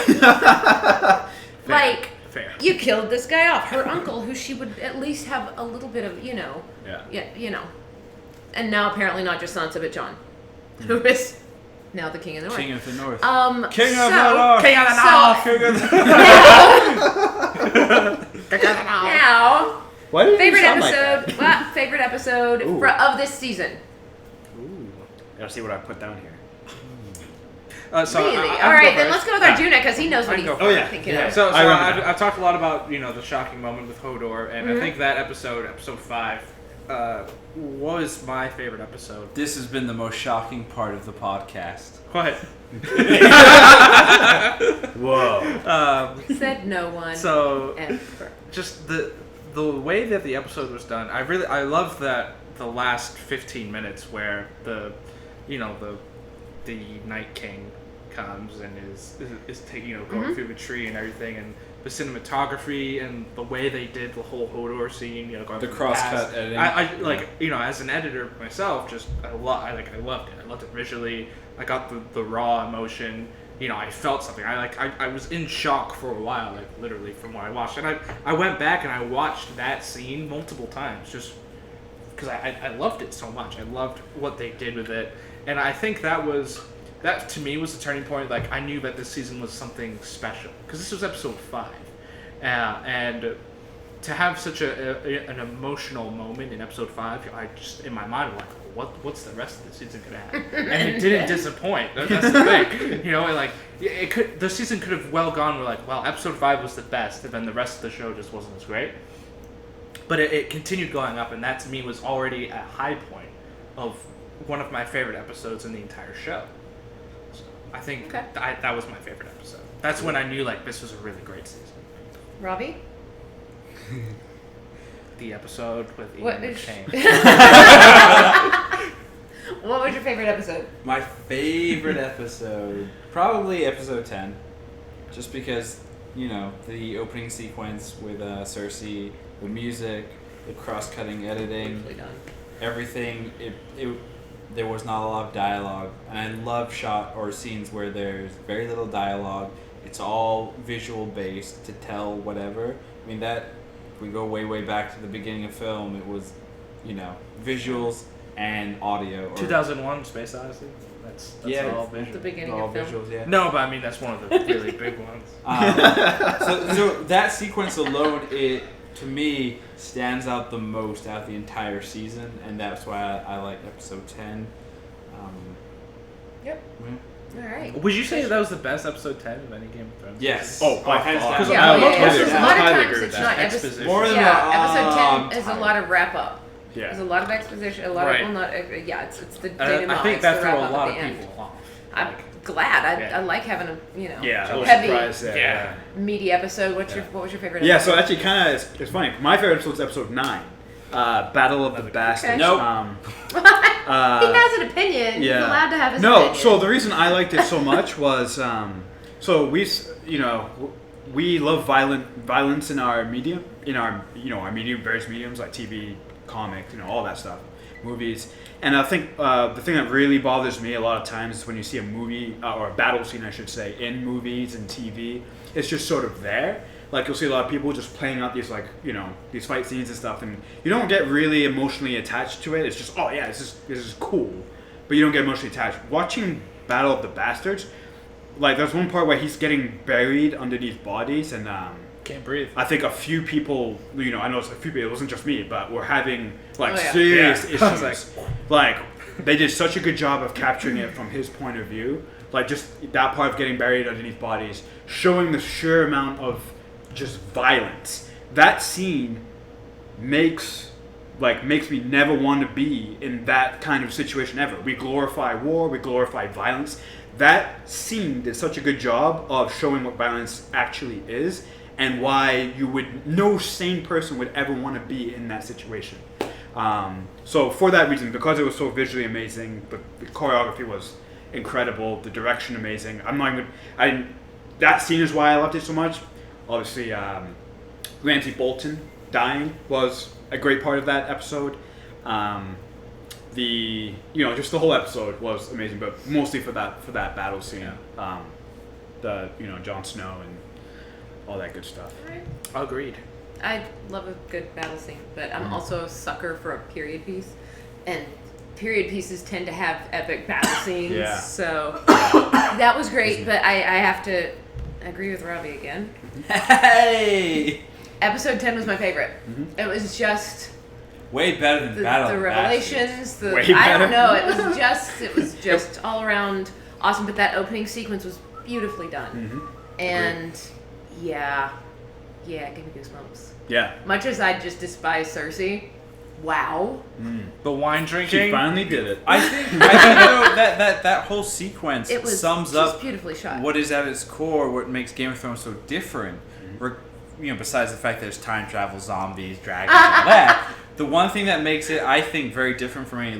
Like Fair. you killed this guy off, her uncle, who she would at least have a little bit of Yeah. and now apparently not just Sansa but Jon, who is now the king of the North. King of the North. King of the North. King of the So- King of the Now, Why did favorite you sound like that? episode. Favorite episode Ooh. of this season. Ooh. Gotta see what I put down here. So Really? I All can right, go then first. let's go with Arjuna because he knows I what can he's go first. Oh, yeah. thinking Yeah. of. So I remember I've talked a lot about the shocking moment with Hodor, and I think that episode 5, was my favorite episode. This has been the most shocking part of the podcast. Go ahead. Whoa. Said no one. So Ever. just the way that the episode was done, I love that the last 15 minutes where the Night King comes and is taking going through the tree and everything, and the cinematography and the way they did the whole Hodor scene, going The from cross-cut past. editing. I like as an editor myself, just I loved it. I loved it visually. I got the raw emotion. I felt something. I was in shock for a while, like literally from what I watched, and I went back and I watched that scene multiple times just because I loved it so much. I loved what they did with it, and I think that to me was the turning point. Like I knew that this season was something special because this was episode 5, and to have such an emotional moment in episode 5, I just in my mind was like, what's the rest of the season gonna have? And it didn't disappoint. That's the thing, and like the season could have well gone. We're like, well, episode 5 was the best, and then the rest of the show just wasn't as great. But it continued going up, and that to me was already a high point of one of my favorite episodes in the entire show. So I think that was my favorite episode. That's when I knew like this was a really great season. Robbie? The episode with What Ian is- McShane. What was your favorite episode? My favorite episode, probably episode 10, just because the opening sequence with Cersei, the music, the cross-cutting editing, Beautifully done. everything. There was not a lot of dialogue, and I love shot or scenes where there's very little dialogue. It's all visual based to tell whatever. I mean that if we go way back to the beginning of film, it was visuals and audio. Or, 2001: Space Odyssey. That's Yeah, all The visual. beginning all of film. visuals, yeah. No, but I mean that's one of the really big ones. So that sequence alone, it to me stands out the most out of the entire season, and that's why I like episode 10. Yep. Yeah. All right. Would you say that was the best episode 10 of any Game of Thrones? Yes. Oh, by hands far. down. Yeah, Yeah, yeah, a lot of highly times agree with it's that. not Exposition. episode. More than Yeah, episode 10 I'm is a tired. lot of wrap up. Yeah. There's a lot of exposition. A lot Right. of it's the denouement. I think it's that the threw wrap a up lot at of the end. people off. I'm glad. Yeah. I like having a Yeah, I was heavy surprised there. Yeah. meaty episode. What was your favorite? Yeah, episode? so actually, kind of, it's funny. My favorite episode is episode 9, Battle of the Bastards. Nope. he has an opinion. He's allowed to have his opinion. No, so the reason I liked it so much was, so we love violence in our medium, our medium, various mediums like TV, comics, all that stuff, movies. And I think the thing that really bothers me a lot of times is when you see a movie, or a battle scene, I should say, in movies and TV, it's just sort of there. Like, you'll see a lot of people just playing out these, these fight scenes and stuff, and you don't get really emotionally attached to it. It's just, oh yeah, this is cool, but you don't get emotionally attached. Watching Battle of the Bastards, like, there's one part where he's getting buried underneath bodies, and Can't breathe. I think a few people, I know it's a few people, it wasn't just me, but we're having yeah. serious Yeah. issues. Like, they did such a good job of capturing it from his point of view. Like, just that part of getting buried underneath bodies, showing the sheer amount of just violence. That scene makes me never want to be in that kind of situation ever. We glorify war, we glorify violence. That scene did such a good job of showing what violence actually is, and why no sane person would ever want to be in that situation. So for that reason, because it was so visually amazing, the choreography was incredible, the direction amazing. That scene is why I loved it so much. Obviously, Ramsay Bolton dying was a great part of that episode. Just the whole episode was amazing, but mostly for that battle scene. Jon Snow and all that good stuff. Agreed. I love a good battle scene, but I'm also a sucker for a period piece, and period pieces tend to have epic battle scenes. Yeah. So that was great, but I have to agree with Robbie again. Hey! Episode 10 was my favorite. Mm-hmm. It was just Way better than Battle the of the revelations. Way I don't better. know. It was just all around awesome. But that opening sequence was beautifully done, Mm-hmm. and yeah, it gave me goosebumps. Yeah. Much as I just despise Cersei, wow. The wine She drinking. finally did it. I think though, that whole sequence It was sums just up beautifully shot. what is at its core, what makes Game of Thrones so different. Besides the fact that there's time travel, zombies, dragons, and all that, the one thing that makes it, I think, very different from any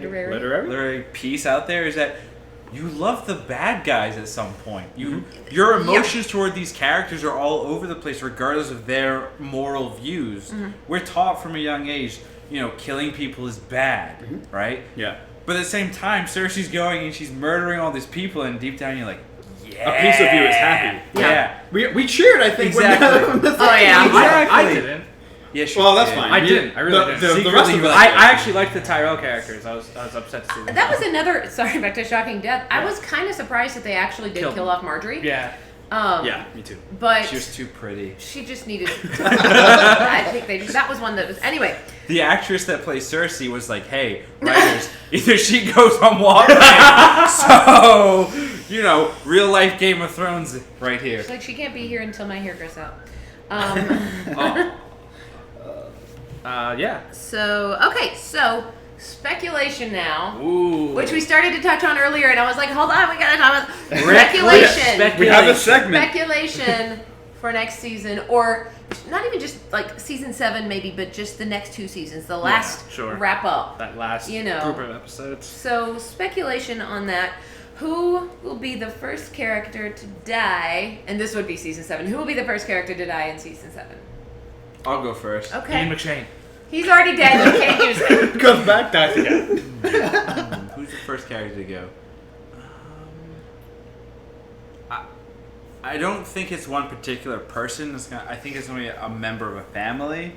literary piece out there is that you love the bad guys at some point. Your emotions toward these characters are all over the place, regardless of their moral views. We're taught from a young age, killing people is bad, right? Yeah. But at the same time, Cersei's going and she's murdering all these people, and deep down you're like, yeah. A piece of you is happy. Yeah. We cheered, I think. Exactly. When the Oh, yeah. Exactly. I didn't. Yeah, she Well, that's did. fine. I didn't. I really didn't. The rest Secretly, of you were us. like- I actually liked the Tyrell characters. I was upset to see them. That was another. Sorry, back to shocking death. I was kind of surprised that they actually did Killed kill off Marjorie. Yeah. Yeah, me too. But She was too pretty. she just needed. I think that was one that was anyway. The actress that plays Cersei was like, hey, writers, either she goes on walking, so, real life Game of Thrones right here. She's like, she can't be here until my hair grows out. Yeah. So speculation now, Ooh. which we started to touch on earlier, and I was like, hold on, we gotta talk about speculation. We have a segment. Speculation for next season, or not even just like season 7 maybe, but just the next 2 seasons, the last sure. wrap up. That last You know. group of episodes. So speculation on that. Who will be the first character to die? And this would be season 7. Who will be the first character to die in season 7? I'll go first. Okay. Ian McShane. He's already dead. You can't use him. Comes back, dies again. Who's the first character to go? I don't think it's one particular person. I think it's only a member of a family.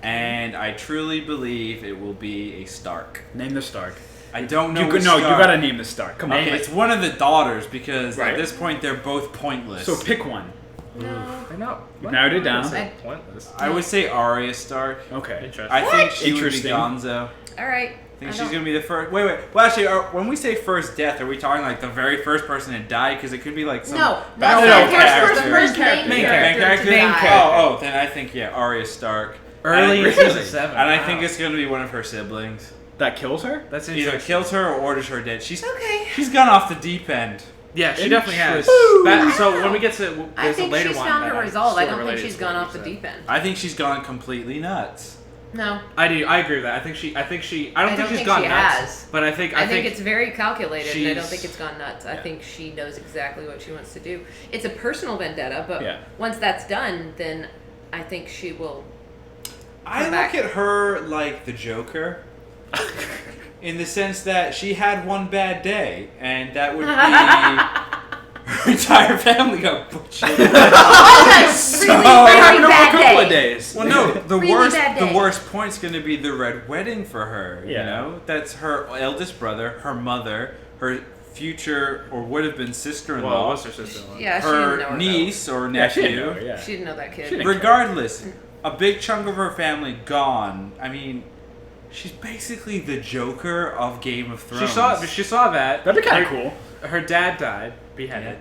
And I truly believe it will be a Stark. Name the Stark. I don't know. You which you Stark. gotta name the Stark. Come on. Okay, it's one of the daughters because Right. at this point they're both pointless. So pick one. No. I know. You've narrowed it down. Pointless. I would say Arya Stark. Okay. Interesting. I think she would be Interesting. Gonzo. All right. I think she's gonna be the first. Wait. Well, actually, when we say first death, are we talking like the very first person to die? Because it could be like some No, background the character. first main character. Main character. Oh, then I think Arya Stark. Early in And season 7. And I think it's gonna be one of her siblings. That kills her? That's Either interesting. kills her or orders her dead. She's Okay. She's gone off the deep end. Yeah, she definitely has. So when we get to I there's a think later she's one found that her I resolve. I sort of don't think related she's to gone what off you the said. deep end. I think she's gone completely nuts. No. I agree with that. I think she. I don't think she's think gone she nuts. has. But I think it's very calculated, and I don't she's- think it's gone nuts. I Yeah. think she knows exactly what she wants to do. It's a personal vendetta, but Yeah. once that's done, then I think she will. I Come back. look at her like the Joker. In the sense that she had one bad day, and that would be her entire family got butchered. Really, So- really a bad couple of day. days. Well, no, the Really worst bad the day. worst point's going to be the red wedding for her. You Yeah. know, that's her eldest brother, her mother, her future or would have been sister-in-law, Well, what's her sister-in-law? Yeah, she didn't know her her, niece or Yeah, she nephew. didn't know, yeah. She didn't know that kid. She didn't- Regardless, a big chunk of her family gone. I mean, she's basically the Joker of Game of Thrones. She saw that. That'd be kind of cool. Her dad died, beheaded.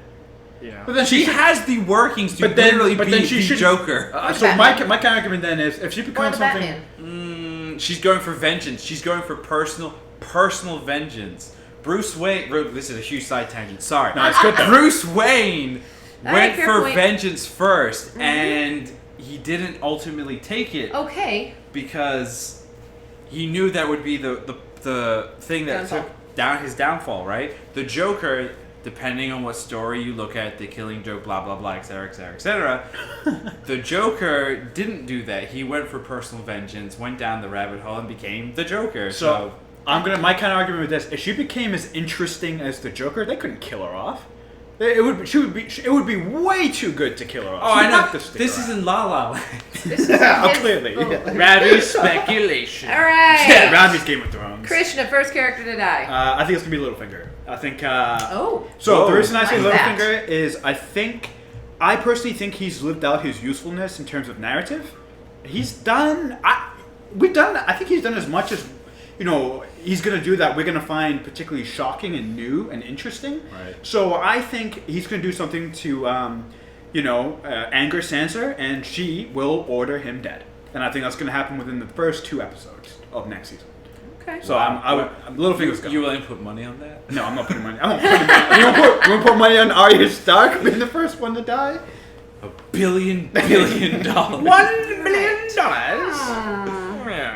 You know. But then She has the workings to literally be she the should Joker. What's So Batman? my counter argument then is if she Or becomes the something. Batman. She's going for vengeance. She's going for personal vengeance. Bruce Wayne. This is a huge side tangent. Sorry. No, it's good though. Bruce Wayne All went right, fair for point. vengeance 1st and he didn't ultimately take it Okay. because he knew that would be the thing that Downfall. took down his downfall. Right. The Joker. Depending on what story you look at, the Killing Joke, blah blah blah, etc., etc., etc. The Joker didn't do that. He went for personal vengeance, went down the rabbit hole, and became the Joker. So my counter argument with this: if she became as interesting as the Joker, they couldn't kill her off. It would be way too good to kill her off. oh, She'd I have know. to stick This around. isn't La La Land. This is Oh, his- clearly, oh. yeah. Ravi speculation. All right. Yeah, Rami's Game of Thrones. Krishna, first character to die. I think it's gonna be Littlefinger. I think. Oh. So Whoa. the reason I say Like that. Littlefinger is I personally think he's lived out his usefulness in terms of narrative. He's done. I think he's done as much as he's gonna do that. We're gonna find particularly shocking and new and interesting. Right. So I think he's gonna do something to anger Sansa, and she will order him dead. And I think that's gonna happen within the first 2 episodes of next season. Okay. So I'm Littlefinger's gone. You willing to put money on that? No, I'm not putting money. I won't put money. You want to put money on Arya Stark being the first one to die? $1 billion. $1 billion.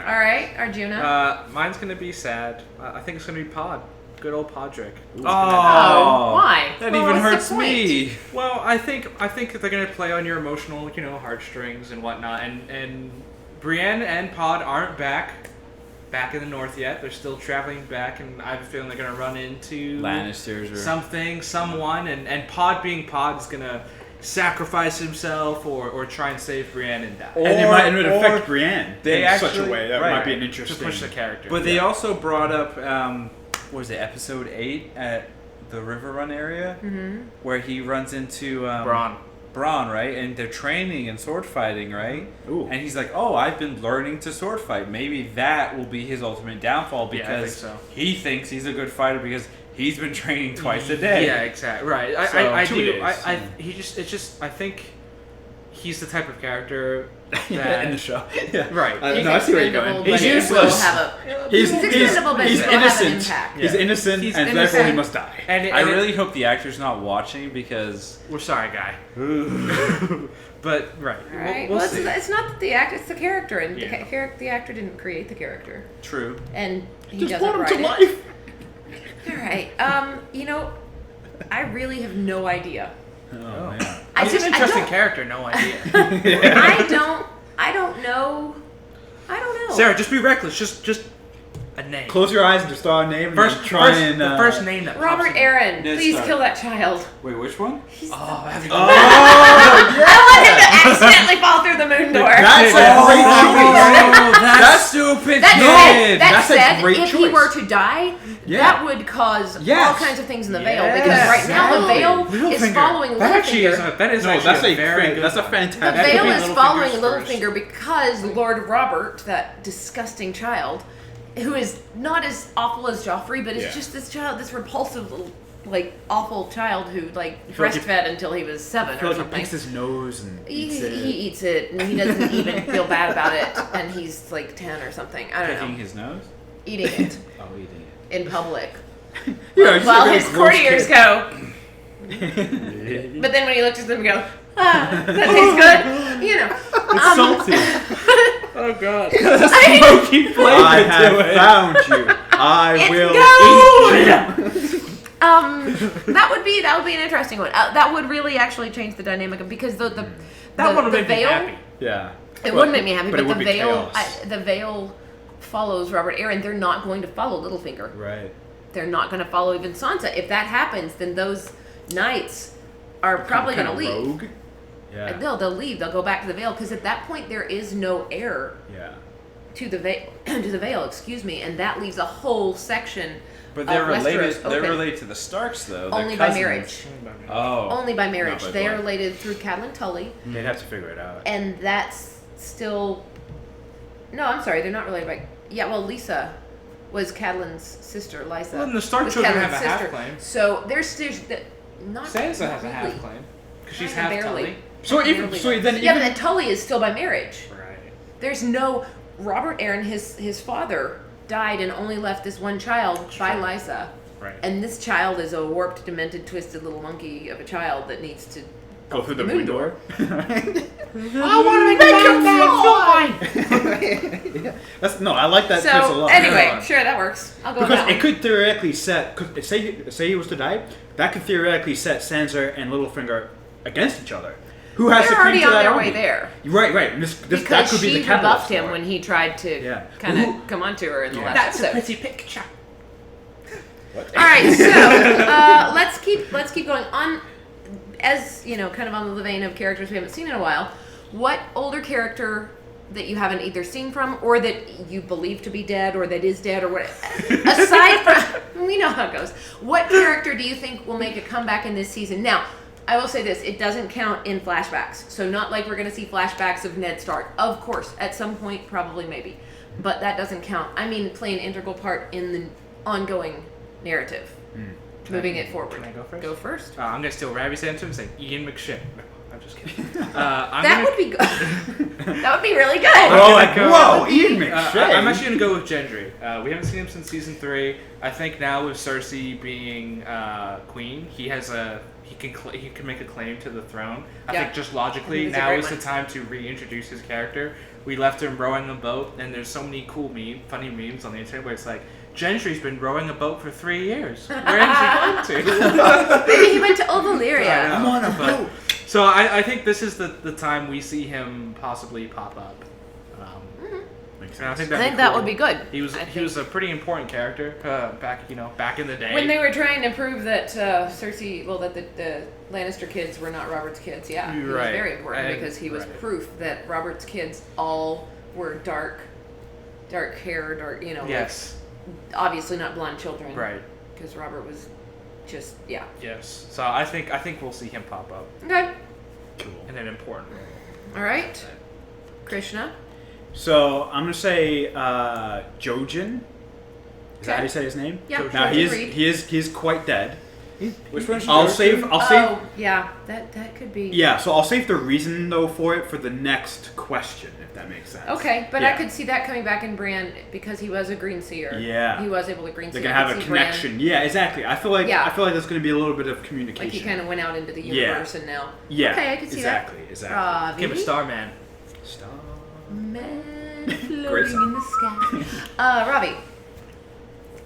All right, Arjuna. Mine's gonna be sad. I think it's gonna be Pod. Good old Podrick. Oh, why? That Well, even what's hurts the point? me. Well, I think they're gonna play on your emotional, heartstrings and whatnot. And Brienne and Pod aren't back in the north yet. They're still traveling back, and I have a feeling they're gonna run into Lannisters or someone, and Pod being Pod is gonna sacrifice himself or try and save Brienne and die. And it might or affect Brienne they in such a actually- way that right. might be an to interesting. push the character. But they also brought up, what was it, episode 8 at the River Run area? Mm-hmm. Where he runs into Braun, right? And they're training and sword fighting, right? Ooh. And he's like, oh, I've been learning to sword fight. Maybe that will be his ultimate downfall Yeah, I think because so. he thinks he's a good fighter because he's been training twice a day. Yeah, exactly. Right. So, I 2 do. days, I think he's the type of character Yeah, in the that. show. Yeah. Right. No, I see where you're going. Expendable, He's but it will useless. have He's expendable, but he's it will have an innocent. impact. He's Yeah. innocent, He's and therefore he innocent. must die. I really hope the actor's not watching because We're sorry, guy. But right. All right. We'll Well, see. it's not the actor; it's the character, and Yeah. the actor didn't create the character, true. and he Just doesn't brought him write to it. life. All right. I really have no idea. Oh man. He's an interesting don't- character. No idea. I don't know. I don't know. Sarah, just be reckless. Just a name. Close your eyes and just throw a name. First, and try and the first name that pops Robert in. Aaron, Ned please Stark. kill that child. Wait, which one? Oh, that'd be I want him to accidentally fall through the moon door. That's a great choice. That's stupid. That That's a said, great if he choice. were to die, Yeah. that would cause all Yes. kinds of things in the veil. Yes. Because right now the veil is Littlefinger. following That actually is Littlefinger. that is No, actually that's a a very good that's a one. The fantastic. That could veil be is Littlefinger's following first. Littlefinger because Lord Robert, that disgusting child, who is not as awful as Joffrey, but is Yeah. just this child, this repulsive little, like, awful child who, like, feel like breastfed until he was 7 I feel or like he something. picks his nose and He eats it. eats it, and he doesn't even feel bad about it, and he's, like, 10 or something. I don't Picking know. his nose? Eating it Oh, eating in public. Yeah, he's While like a his gross courtiers kid. go. But then when he looks at them and go, that tastes good. You know. It's salty. Oh god. Smoky flavor I to have it. found you. I will eat you. That would be an interesting one. That would really actually change the dynamic of, because the That would have the made me veil, happy. Yeah. It would make me happy, but it but would the be veil, chaos. the veil follows Robert Aaron. They're not going to follow Littlefinger. Right. They're not going to follow even Sansa. If that happens, then those knights are probably going to Kinda leave. rogue. Yeah. They'll leave. They'll go back to the Vale, because at that point there is no heir Yeah. to the Vale. To the Vale, excuse me, and that leaves a whole section. But they're of related. Westeros They're open. related to the Starks, though. They're Only by cousins. marriage. Oh. Only by marriage. Not by They are blood. related through Catelyn Tully, They'd have to figure it out. and that's still. No, I'm sorry. They're not related by. Yeah, well, Lisa was Catelyn's sister. Lysa. Well, then the Stark was children Catelyn's have a half sister. claim. So there's not. Sansa not has a half really. claim. Because she's Kinda half barely. Tully. So even Barely. so then Yeah, even but then Tully is still by marriage. Right. There's no Robert Aaron. His father died and only left this one child by Lysa. Right. And this child is a warped, demented, twisted little monkey of a child that needs to go through the moon moon door. I want to make him fly! That's no, I like that twist a So lot. anyway, sure, that works. I'll go with Because that it one. could theoretically set, say he was to die, that could theoretically set Sansa and Littlefinger against each other. Who has They're to claim already to on that their army? way there. Right. And this that Because could be she the catalyst rebuffed him for it. when he tried to Yeah. kind Who- of come onto her in the Yeah. last That's a episode. pretty picture. What? All right, so let's keep going on. As you know, kind of on the vein of characters we haven't seen in a while. What older character that you haven't either seen from, or that you believe to be dead, or that is dead, or what? Aside from, we know how it goes. What character do you think will make a comeback in this season? Now, I will say this: it doesn't count in flashbacks. So not like we're going to see flashbacks of Ned Stark. Of course, at some point, probably, maybe, but that doesn't count. I mean, play an integral part in the ongoing narrative, moving it forward. Can I go first? Go first. I'm going to steal Ravi's answer and say Ian McShane. No, I'm just kidding. That would be good. That would be really good. Oh, like, go- whoa, Ian McShane. I'm actually going to go with Gendry. We haven't seen him since season 3. I think now with Cersei being queen, he can make a claim to the throne. I Yeah. think just I logically think it's a now great is the one. time to reintroduce his character. We left him rowing a boat, and there's so many cool funny memes on the internet where it's like, Gendry's been rowing a boat for 3 years. Where is he going to? Maybe he went to Ovalyria. I'm on a boat. So I think this is the time we see him possibly pop up. Makes And I sense. think, I think that would be good. He was I he was a pretty important character back in the day. When they were trying to prove that Cersei, well, that the Lannister kids were not Robert's kids, yeah, he was Right. very important And- because he was right. proof that Robert's kids all were dark hair, dark, Yes. like, obviously not blonde children, Right. Because Robert was just, yeah. Yes. So I think we'll see him pop up Okay, Cool. in an important role. all right, Krishna. So I'm gonna say Jojen. Is that how Okay. you say his name? Yeah, Now Jojen Reed. he's quite dead. Which one's I'll Jojen? save. Oh, yeah, that could be. Yeah, so I'll save the reason though for it for the next question, if that makes sense. Okay, but I Yeah. could see that coming back in Bran because he was a green seer. Yeah. He was able to green They're seer. gonna I have could a see Bran, connection. Yeah, exactly. I feel like Yeah. there's gonna be a little bit of like communication. he kind of went out into the Yeah. universe and now. Yeah. Okay, I can see exactly. that. Exactly. Ravi. Give a Starman. Stop. Man Great floating song. in the sky. Robbie.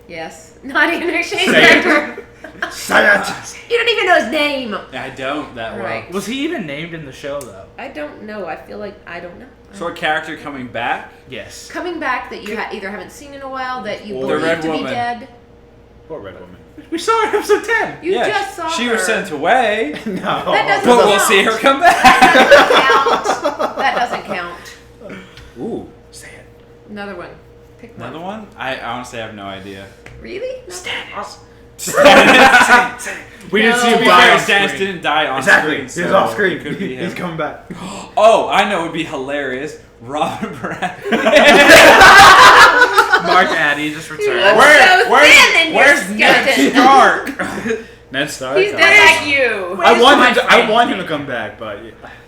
Yes. Not even McShane's Say it. character. Say it. You don't even know his name. I don't that well. Right. Was he even named in the show though? I don't know. I feel like I don't know. So a character coming back? Yes. Coming back that you either haven't seen in a while, that you Or- believe The Red to be Woman. dead. Poor red woman. We saw her in episode 10. You Yeah, just saw she her. was sent away, No. That doesn't but we'll count. see her come back. That doesn't count. Ooh. Say it. Another one. Pick one. Another one? I honestly have no idea. Really? No? Stannis. We didn't see To him be die fair, on Stannis screen. didn't die on Exactly. screen. He's so off screen. it could be him. He's coming back. Oh, I know. It would be hilarious. Robin Bradley. Mark Addy just returned. Where- so thin in your where's Ned skeleton. Stark? Ned Stark. He's dead like you. I want him to come back, but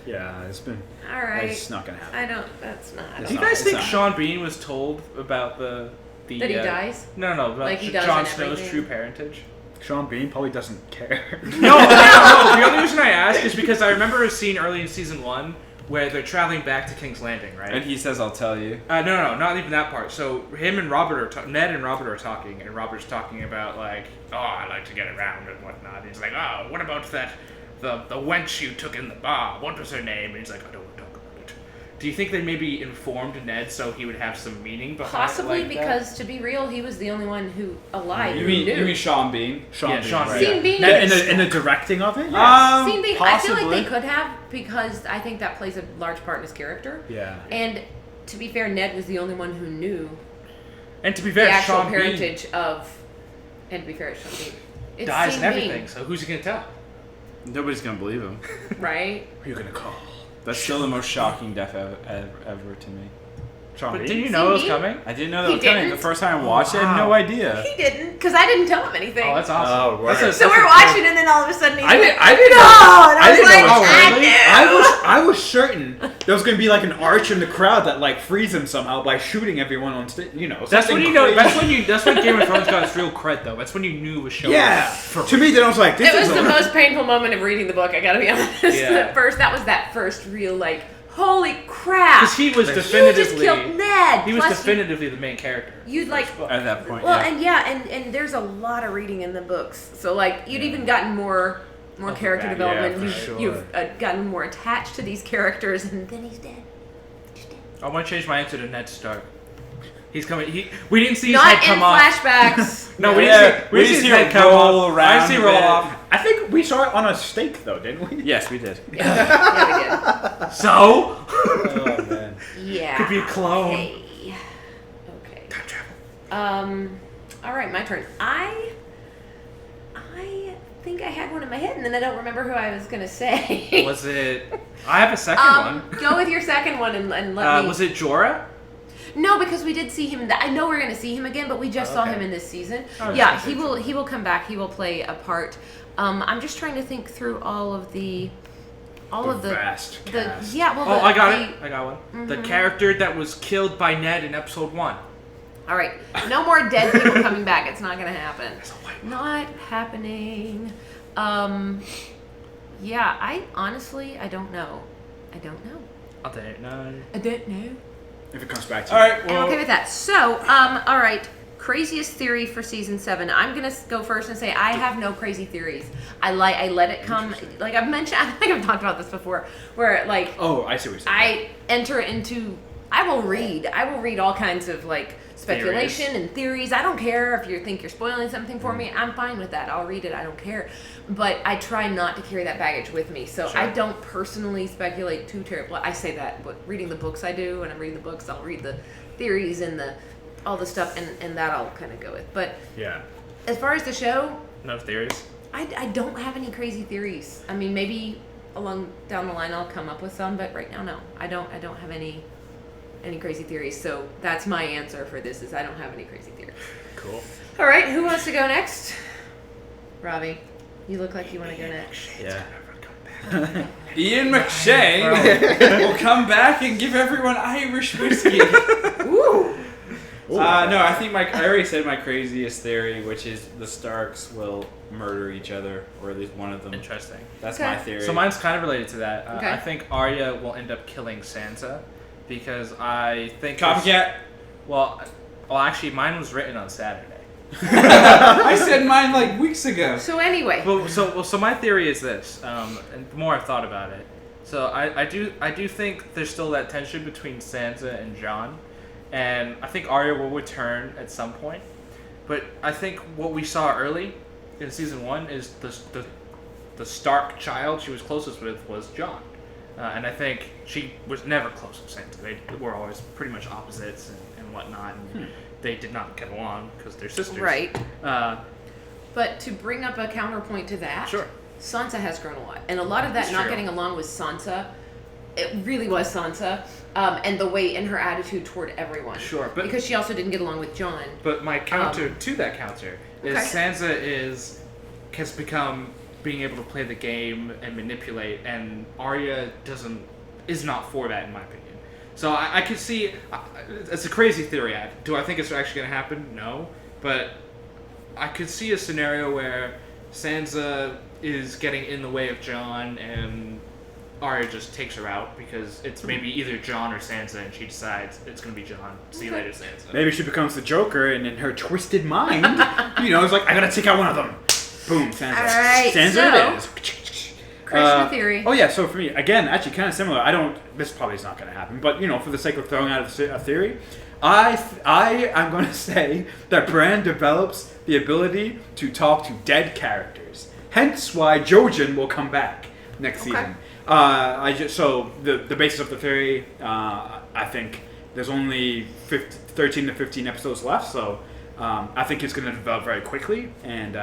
yeah, it's been. All right. It's not gonna happen. I don't. That's not. It's Do you not- guys think not. Sean Bean was told about the That he dies? No, about Like he does Jon in Snow's everything? true parentage? Sean Bean probably doesn't care. No. The only reason I ask is because I remember a scene early in season 1 where they're traveling back to King's Landing, right? And he says, "I'll tell you." No, not even that part. So him and Robert Ned and Robert are talking, and Robert's talking about like, oh, I like to get around and whatnot. He's like, oh, what about that, the wench you took in the bar? What was her name? And he's like, I don't want to talk about it. Do you think they maybe informed Ned so he would have some meaning behind Possibly it like because, to be real, he was the only one who alive. You who mean knew. Sean Bean? Yeah, Sean right. Bean. Scene Bean. In the directing of it? Yes. Scene Bean. I feel like possibly. they could have, because I think that plays a large part in his character. Yeah. And to be fair, Ned was the only one who knew And to be the fair, actual Sean Bean parentage of. And to be fair, it's Sean Bean. It's dies Scene and everything, Bean, so who's he gonna tell? Nobody's gonna believe him. right? Who are you gonna call? That's still the most shocking death ever to me. Sean But Bean? didn't you know it was Bean? coming? I didn't know that He was coming. didn't? The first time I watched it, I had no Wow. idea. He didn't, because I didn't tell him anything. Oh, that's awesome. Oh, word. So we're watching, and then all of a sudden he's I like, didn't no! know. And I was didn't like, know it was I really. knew! I was certain there was gonna be like an arch in the crowd that like frees him somehow by shooting everyone on stage. You know, That's something when you know. crazy. That's when Game of Thrones got its real cred, though. That's when you knew it was showing. Yeah. To me, then I was like, this It was is the a- most painful moment of reading the book, I gotta be honest. Yeah. That was that first real, like, holy crap! Because he was You just definitively. killed Ned! He was Plus definitively the main character. You'd like, At that point, well, yeah. and there's a lot of reading in the books, so like you'd even gotten more character back. development. Yeah, You've, for sure. you've gotten more attached to these characters, and then he's dead. He's dead. I want to change my answer to Ned Stark. He's coming. We didn't see his Not head in come off. flashbacks. No, we Yeah, didn't see. We didn't see his head come roll off. I around didn't see a roll bit. off. I think we saw it on a stake though, didn't we? Yes, we did. Yeah, we did. So Oh man. Yeah. could be a clone. Okay. Time travel. All right, my turn. I think I had one in my head, and then I don't remember who I was gonna say. Was it? I have a second one. Go with your second one and let me. Was it Jorah? No, because we did see him. I know we're gonna see him again, but we just saw Okay. him in this season. I was Yeah, gonna say he will. He will come back. He will play a part. I'm just trying to think through all of the Vast cast. yeah. Well, Oh, I got it. I got one. The Mhm. character that was killed by Ned in episode 1. All right, no more dead people coming back. It's not gonna happen. It's a white Not happening. Yeah, I honestly, I don't know. I don't know. I'll take it. No. I don't know. If it comes back to All you. right. I'm Well, okay with that. So, all right. Craziest theory for season 7. I'm gonna go first and say I have no crazy theories. I let it come. Like I've mentioned, I think I've talked about this before. Where like Oh, I see what you're saying. I enter into. I will read all kinds of like speculation and theories. I don't care if you think you're spoiling something for me. I'm fine with that. I'll read it. I don't care. But I try not to carry that baggage with me. So Sure. I don't personally speculate too terribly. I say that, but reading the books I do. When I'm reading the books, I'll read the theories and all the stuff, and that I'll kind of go with. But Yeah. as far as the show, No theories. I don't have any crazy theories. I mean, maybe down the line I'll come up with some, but right now, no. I don't have any crazy theories. So that's my answer for this is I don't have any crazy theories. Cool. All right, who wants to go next? Robbie, you look like you want to go next. Yeah. Ian McShane will come back and give everyone Irish whiskey. Ooh. Ooh. No, I think I already said my craziest theory, which is the Starks will murder each other, or at least one of them. Interesting. That's Okay. my theory. So mine's kind of related to that. Okay. I think Arya will end up killing Sansa because I think Copycat. Well, actually, mine was written on Saturday. I said mine like weeks ago. So anyway, So my theory is this, and the more I've thought about it, so I do think there's still that tension between Sansa and Jon, and I think Arya will return at some point, but I think what we saw early in season 1 is the Stark child she was closest with was Jon, and I think she was never close with Sansa. They were always pretty much opposites and whatnot. And they did not get along because they're sisters. right. But to bring up a counterpoint to that, Sure. Sansa has grown a lot. And a lot of that It's not true. getting along with Sansa, it really was Sansa, and the way in her attitude toward everyone. Sure, but because she also didn't get along with Jon. But my counter to that counter is Okay. Sansa has become being able to play the game and manipulate, and Arya is not for that, in my opinion. So I could see it's a crazy theory. Do I think it's actually going to happen? No, but I could see a scenario where Sansa is getting in the way of Jon, and Arya just takes her out because it's maybe either Jon or Sansa, and she decides it's going to be Jon. See you later, Sansa. Maybe she becomes the Joker, and in her twisted mind, it's like, I gotta take out one of them. Boom, Sansa. All right, Sansa so- it is. Krishna theory. Oh yeah, so for me, again, actually kind of similar. This probably is not going to happen, but for the sake of throwing out a theory, I'm going to say that Bran develops the ability to talk to dead characters. Hence why Jojen will come back next season. The basis of the theory, I think there's only 13 to 15 episodes left, so I think it's going to develop very quickly, and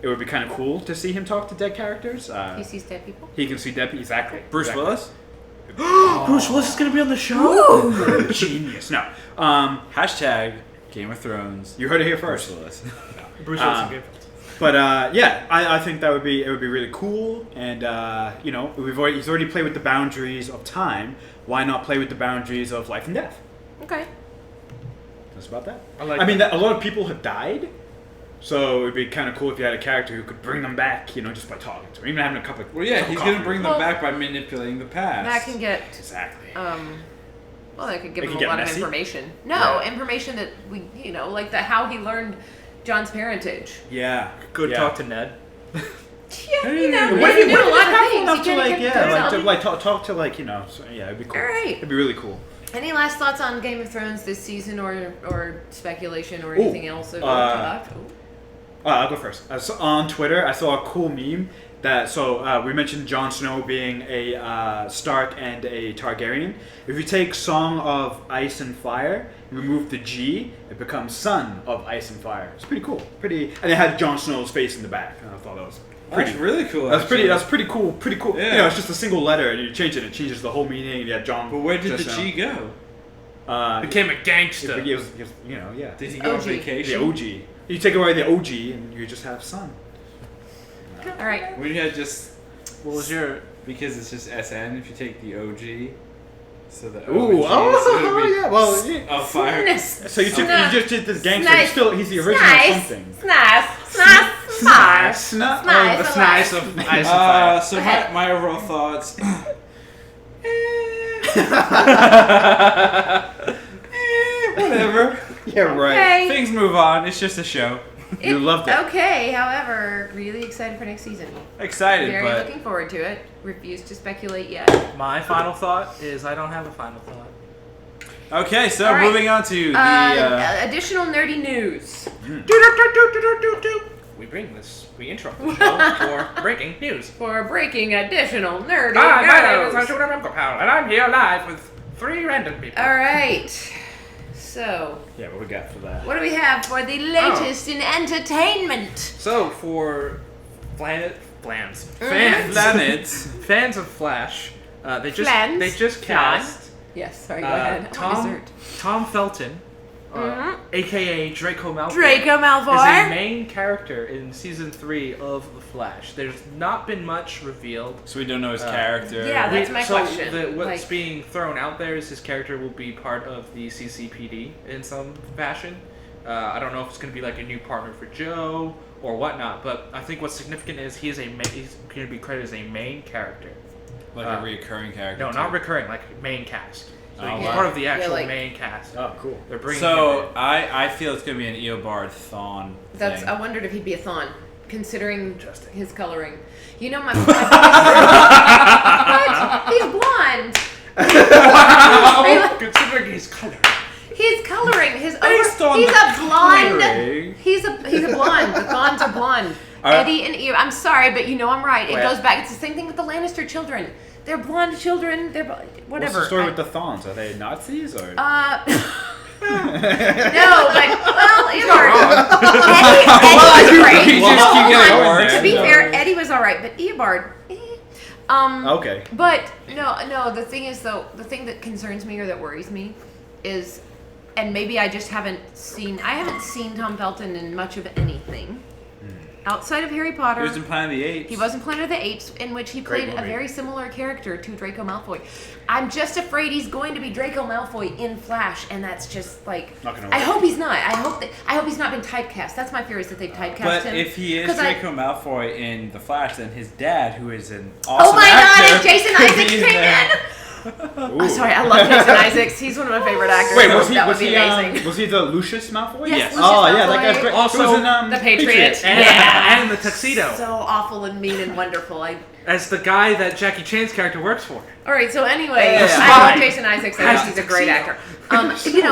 it would be kind of cool to see him talk to dead characters. He sees dead people? He can see dead people. Exactly. Bruce Exactly. Willis? Bruce Willis is going to be on the show? Genius. No. Hashtag Game of Thrones. You heard it here Bruce first. Willis. Bruce Willis and Game But I think that would be really cool, and he's already played with the boundaries of time. Why not play with the boundaries of life and death? Okay. That's about that. I mean, a lot of people have died, so it'd be kind of cool if you had a character who could bring them back, just by talking to them, even having a couple. Well, yeah, he's going to bring them Well, back by manipulating the past. That can get Exactly. well, that could give It him can a get lot messy? of information. No, Yeah. information that we, like how he learned Jon's parentage. Yeah. Go yeah. talk to Ned. Yeah, What he if can you do a lot of things. enough He to can like, get talk to it'd be cool. All right. It'd be really cool. Any last thoughts on Game of Thrones this season, or speculation, or anything else that we talked? I'll go first. So on Twitter, I saw a cool meme we mentioned Jon Snow being a Stark and a Targaryen. If you take Song of Ice and Fire, you remove the G, it becomes Son of Ice and Fire. It's pretty cool. And it had Jon Snow's face in the back. And I thought that was pretty. That's really cool. That's actually. pretty cool. Pretty cool. Yeah. It's just a single letter, and you change it. It changes the whole meaning. And you had Jon. But where did the Snow. G go? Became a gangster. It was, yeah. Did he go on OG. The vacation? OG. You take away the OG, and you just have Son. All right. We had just What was your... because it's just SN. If you take the OG, so the OG Ooh, is gonna be yeah. Well, yeah. a fire. Nice. So you just did this gangster. Nice. He's the original Nice. something. Nice. Nice. Nice. It's nice of Ice and Fire. So Go ahead. my overall thoughts. Whatever. Yeah, right. Okay. Things move on. It's just a show. You loved it. Okay, however, really excited for next season. Excited, Very but looking forward to it. Refuse to speculate yet. My final thought is I don't have a final thought. okay. So All right. moving on to the. Additional nerdy news. We interrupt the show for breaking news. For breaking additional nerdy Hi, my name is news. Ashura Memkopow, and I'm here live with 3 random people. All right. So, Yeah, what we got for that? what do we have for the latest in entertainment? So, for fans Planets. of Flash, they Flans? just cast Yes, sorry, go ahead. Tom Felton, aka Draco Malfoy. Draco Is a Malfoy. main character in season 3 of The Flash. There's not been much revealed. So we don't know his character. Yeah, that's my so question. What's Like- being thrown out there is his character will be part of the CCPD in some fashion. I don't know if it's going to be like a new partner for Joe or whatnot, but I think what's significant is he's going to be credited as a main character. Like a recurring character. No, too. not recurring, like main cast. So Oh, he's wow. part of the Yeah, actual like- main cast. Oh, cool. They're bringing him So in. I feel it's gonna be an Eobard Thawne That's. thing. I wondered if he'd be a Thawne, considering Interesting. his coloring. You know my. What? He's blonde. Considering his color. His coloring. His Based over. on He's the a blonde. coloring. He's a blonde. The Thawnes are blonde. Eddie and Eve. I'm sorry, but you know I'm right. It Well- goes back. It's the same thing with the Lannister children. They're blonde children. They're whatever. What's the story with the Thawns? Are they Nazis or? No, but well, Eddie was great. You just keep getting worse. To be fair, Eddie was all right, but Eobard. Okay. But no. The thing is, though, the thing that concerns me or that worries me is, and maybe I just haven't seen Tom Felton in much of anything outside of Harry Potter. He was in Planet of the Apes. He was in Planet of the Apes, in which he Great played a movie. very similar character to Draco Malfoy. I'm just afraid he's going to be Draco Malfoy in Flash, and that's just like. Not gonna I work. hope he's not. I hope he's not been typecast. That's my fear, is that they've typecast But him. if he is 'Cause Draco Malfoy in The Flash, then his dad, who is an Oh awesome my actor, God! And Jason could Isaacs be came there. in. Oh, sorry, I love Jason Isaacs. He's one of my favorite actors. Wait, was he? That Was would be he? amazing. Was he the Lucius Malfoy? Yes, Lucius Oh yeah, that Malfoy. guy's great. Also, He was in, the Patriot. And, Yeah. and the tuxedo. So awful and mean and wonderful. As the guy that Jackie Chan's character works for. All right, so anyway, Yeah. I love Jason Isaacs. I Has think he's a great tuxedo.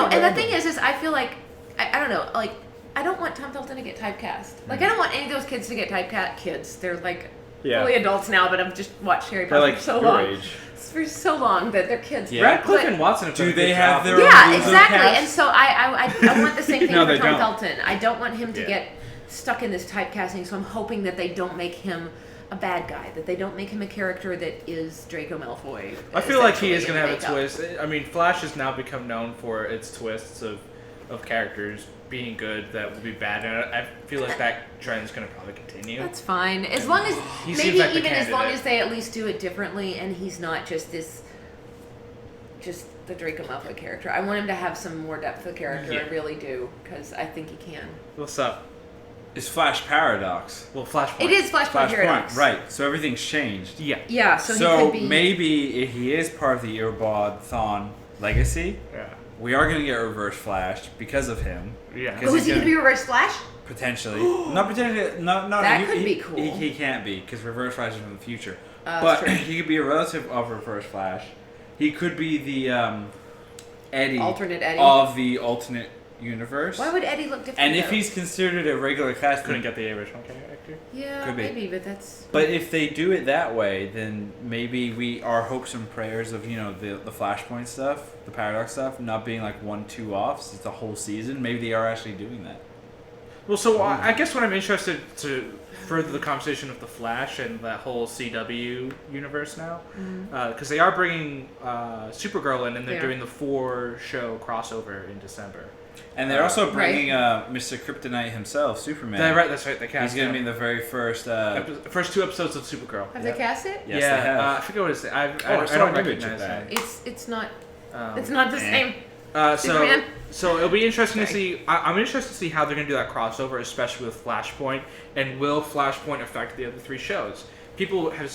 actor. And the thing is I feel like, I don't know, like, I don't want Tom Felton to get typecast. Like, I don't want any of those kids to get typecast. Kids, they're like Yeah. fully adults now, but I've just watched Harry They're Potter like for so your long. age. For so long that they're kids. Yeah. Radcliffe But- and Watson have done Do a they good have job. their own Yeah, LuZo exactly. cast? And so I want the same thing No, for they Tom don't. Felton. I don't want him to Yeah. get stuck in this typecasting, so I'm hoping that they don't make him a bad guy, that they don't make him a character that is Draco Malfoy. I feel like he is essentially, going in to have a makeup. twist. I mean, Flash has now become known for its twists of characters being good that will be bad, and I feel like that trend is going to probably continue. That's fine, as long as He maybe seems like the even as long candidate. as they at least do it differently, and he's not just the Draco Malfoy character. I want him to have some more depth of character. Yeah. I really do, because I think he can. What's up? It's Flash Paradox. Well, Flashpoint. It is Flashpoint Paradox, right? So everything's changed. Yeah. Yeah, so he could be. maybe if he is part of the Earbod Thon legacy, Yeah. we are going to get Reverse Flash because of him. Yeah. Because Oh, is he he's going to be Reverse Flash? Potentially. Not potentially. No. That could be cool. He can't be because Reverse Flash is from the future. That's But true. he could be a relative of Reverse Flash. He could be the Eddie, Alternate Eddie. of the alternate universe. Why would Eddie look different? And if though? he's considered a regular cast, Couldn't get the original character. Yeah, Could be. maybe, but that's. But if they do it that way, then maybe our hopes and prayers of the Flashpoint stuff, the Paradox stuff, not being like 1-2 offs, it's a whole season. Maybe they are actually doing that. Well, so I guess what I'm interested to further the conversation of the Flash and that whole CW universe now, because they are bringing Supergirl in, and they're Yeah. doing the 4-show crossover in December. And they're also Right. bringing Mr. Kryptonite himself, Superman. That's right. They He's cast going to be him. in the very first. First 2 episodes of Supergirl. Have they cast it? Yes, yeah, they have. I forget what it's. I I don't saw an image recognize of that. it. It's not. Um, It's not the eh. same. So Superman. so it'll be interesting to Sorry. see. I'm interested to see how they're going to do that crossover, especially with Flashpoint, and will Flashpoint affect the other 3 shows? People have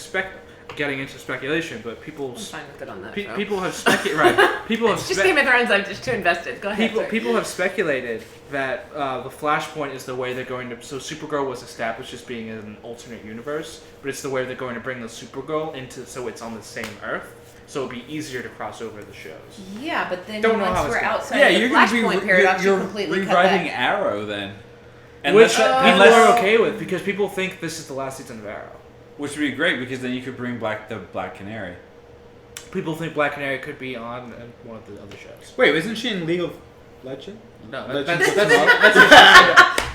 getting into speculation, but I'm fine with it on that. show. people have right. People have It's just Game of Thrones. I'm just too invested. Go ahead. sorry. people have speculated that the Flashpoint is the way they're going to. So Supergirl was established as being in an alternate universe, but it's the way they're going to bring the Supergirl into so it's on the same Earth. So it'll be easier to cross over the shows. Yeah, but then Don't know once how it's we're going. outside Yeah, of you're the going to be Flashpoint paradox, you're you completely cut rewriting that. Arrow then. Which Unless- people unless- are okay with because people think this is the last season of Arrow. Which would be great because then you could bring back the Black Canary. People think Black Canary could be on one of the other shows. Wait, wasn't she in League of Legends? No, Legends that's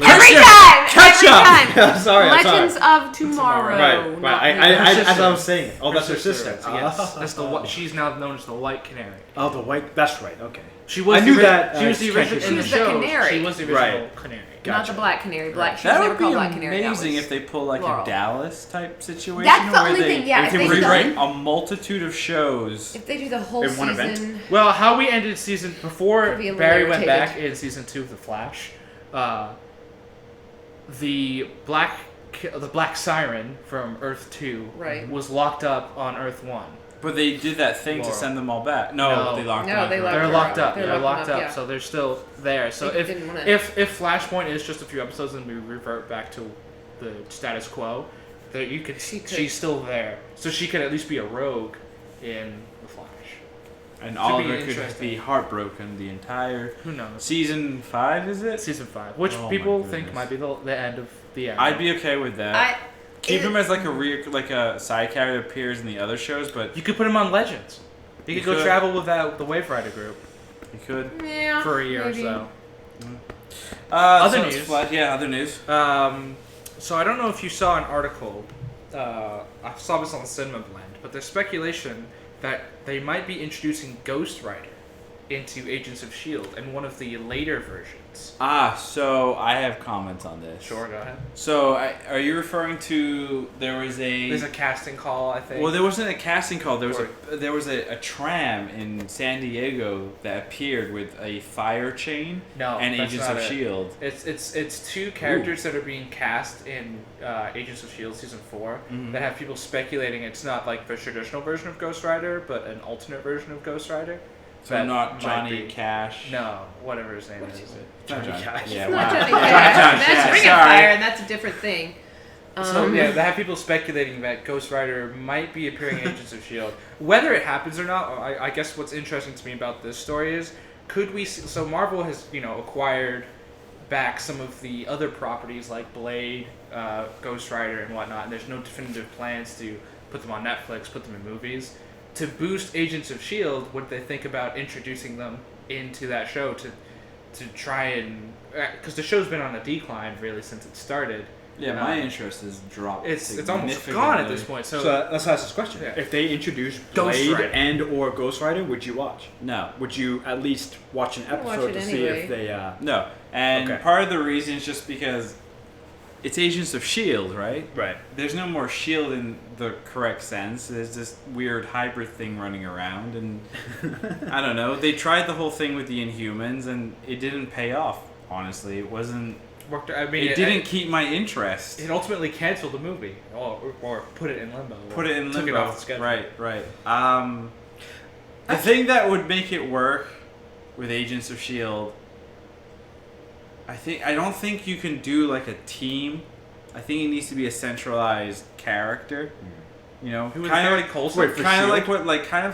Every time! Catch Every up! time! I'm sorry. Legends of Tomorrow. Right. not I, Legends. as I was saying. Oh, that's her sister. Yes, that's the. She's now known as the White Canary. Oh, the white. That's right. Okay. She was. I knew the, that, She was the can't original keep in the She was the show. canary. She was the original Right. canary. Not Gotcha. the Black Canary. Black. She was That never would be called Black Canary. That amazing was if they pull like Laurel. a Dallas type situation. That's the where only they, thing, yeah, They if can they've rewrite done- a multitude of shows. If they do the whole In one season. event? Well, how we ended season before Could be a little Barry went irritated. back in season 2 of The Flash, the Black Siren from Earth 2 Right. was locked up on Earth 1. But they did that thing Laurel. to send them all back. No, they locked No, them up. they right? They're her locked up. up. They're They're locked locked them up, up, yeah. so they're still there. So They if didn't wanna- if Flashpoint is just a few episodes and we revert back to the status quo, that you could She could. she's still there, so she could at least be a rogue in the Flash. And Should Oliver be could interesting. be heartbroken the entire Who knows? season 5. Is it? Season 5, which Oh my people think goodness. might be the end of the era. I'd be okay with that. Keep it- him as like a side character that appears in the other shows, but You could put him on Legends. He You could go could. travel with the Wave Rider group. You could. Yeah. for a year maybe. or so. Other so news. it's Other news. So I don't know if you saw an article. I saw this on the Cinema Blend, but there's speculation that they might be introducing Ghost Rider into Agents of S.H.I.E.L.D. in one of the later versions. So I have comments on this. Sure, go ahead. So, are you referring to There's a casting call, I think. Well, there wasn't a casting call. There was a tram in San Diego that appeared with a fire chain and that's Agents not of it. S.H.I.E.L.D. It's two characters that are being cast in Agents of S.H.I.E.L.D. Season 4 that have people speculating it's not like the traditional version of Ghost Rider, but an alternate version of Ghost Rider. So That not might Johnny be- Cash. No, whatever his name is. Johnny Cash. Yeah, It's wow. not Johnny Yeah, Cash. Johnny That's Cash. Ring of Sorry. Fire, and that's a different thing. So yeah, they have people speculating that Ghost Rider might be appearing in Agents of S.H.I.E.L.D. Whether it happens or not, I guess what's interesting to me about this story is, could we see, so Marvel has, acquired back some of the other properties like Blade, Ghost Rider, and whatnot, and there's no definitive plans to put them on Netflix, put them in movies. To boost Agents of S.H.I.E.L.D., would they think about introducing them into that show to try and... Because the show's been on a decline, really, since it started. Yeah, my interest has dropped. It's almost gone at this point. So, let's ask this question: Yeah. if they introduce Ghost Blade Rider. and or Ghost Rider, would you watch? No. Would you at least watch an I'd watch episode it to see anyway. if they? No. And Okay. part of the reason is just because it's Agents of S.H.I.E.L.D., right? Right. There's no more S.H.I.E.L.D. in the correct sense. There's this weird hybrid thing running around, and I don't know. They tried the whole thing with the Inhumans, and it didn't pay off, honestly. It wasn't... worked. I mean, It didn't keep my interest. It ultimately canceled the movie, or put it in limbo. Put it in took limbo. it off the schedule. Right. The thing that would make it work with Agents of S.H.I.E.L.D., I don't think you can do like a team. I think it needs to be a centralized character. You know, Who was kind Barry of Coulson? Wait, for kind of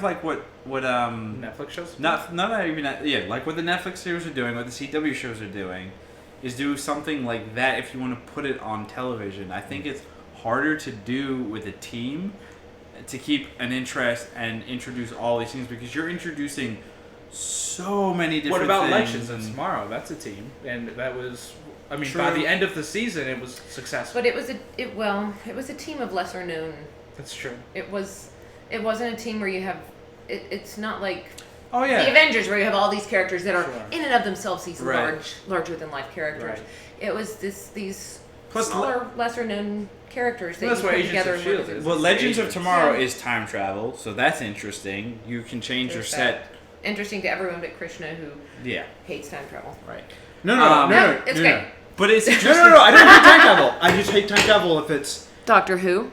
like what Netflix shows? not even that, yeah, like what the Netflix series are doing, what the CW shows are doing, is do something like that if you want to put it on television. I think it's harder to do with a team to keep an interest and introduce all these things because you're introducing so many different What about things. Legends and Tomorrow? That's a team, and that was. I mean, True. by the end of the season, it was successful. But it was a team of lesser known. That's true. It wasn't a team where you have. It's not like Oh yeah. the Avengers where you have all these characters that are Sure. in and of themselves these Right. larger than life characters. Right. It was these Plus, smaller, lesser known characters that Well, that's you what put Agents together. of and S.H.I.E.L.D. work is. as- Well, Legends of Agents. Tomorrow Yeah. is time travel, so that's interesting. You can change your There's set. Interesting to everyone but Krishna who Yeah. hates time travel. Right. No, It's great. But it's No, interesting. I don't hate time travel. I just hate time travel if it's Doctor Who.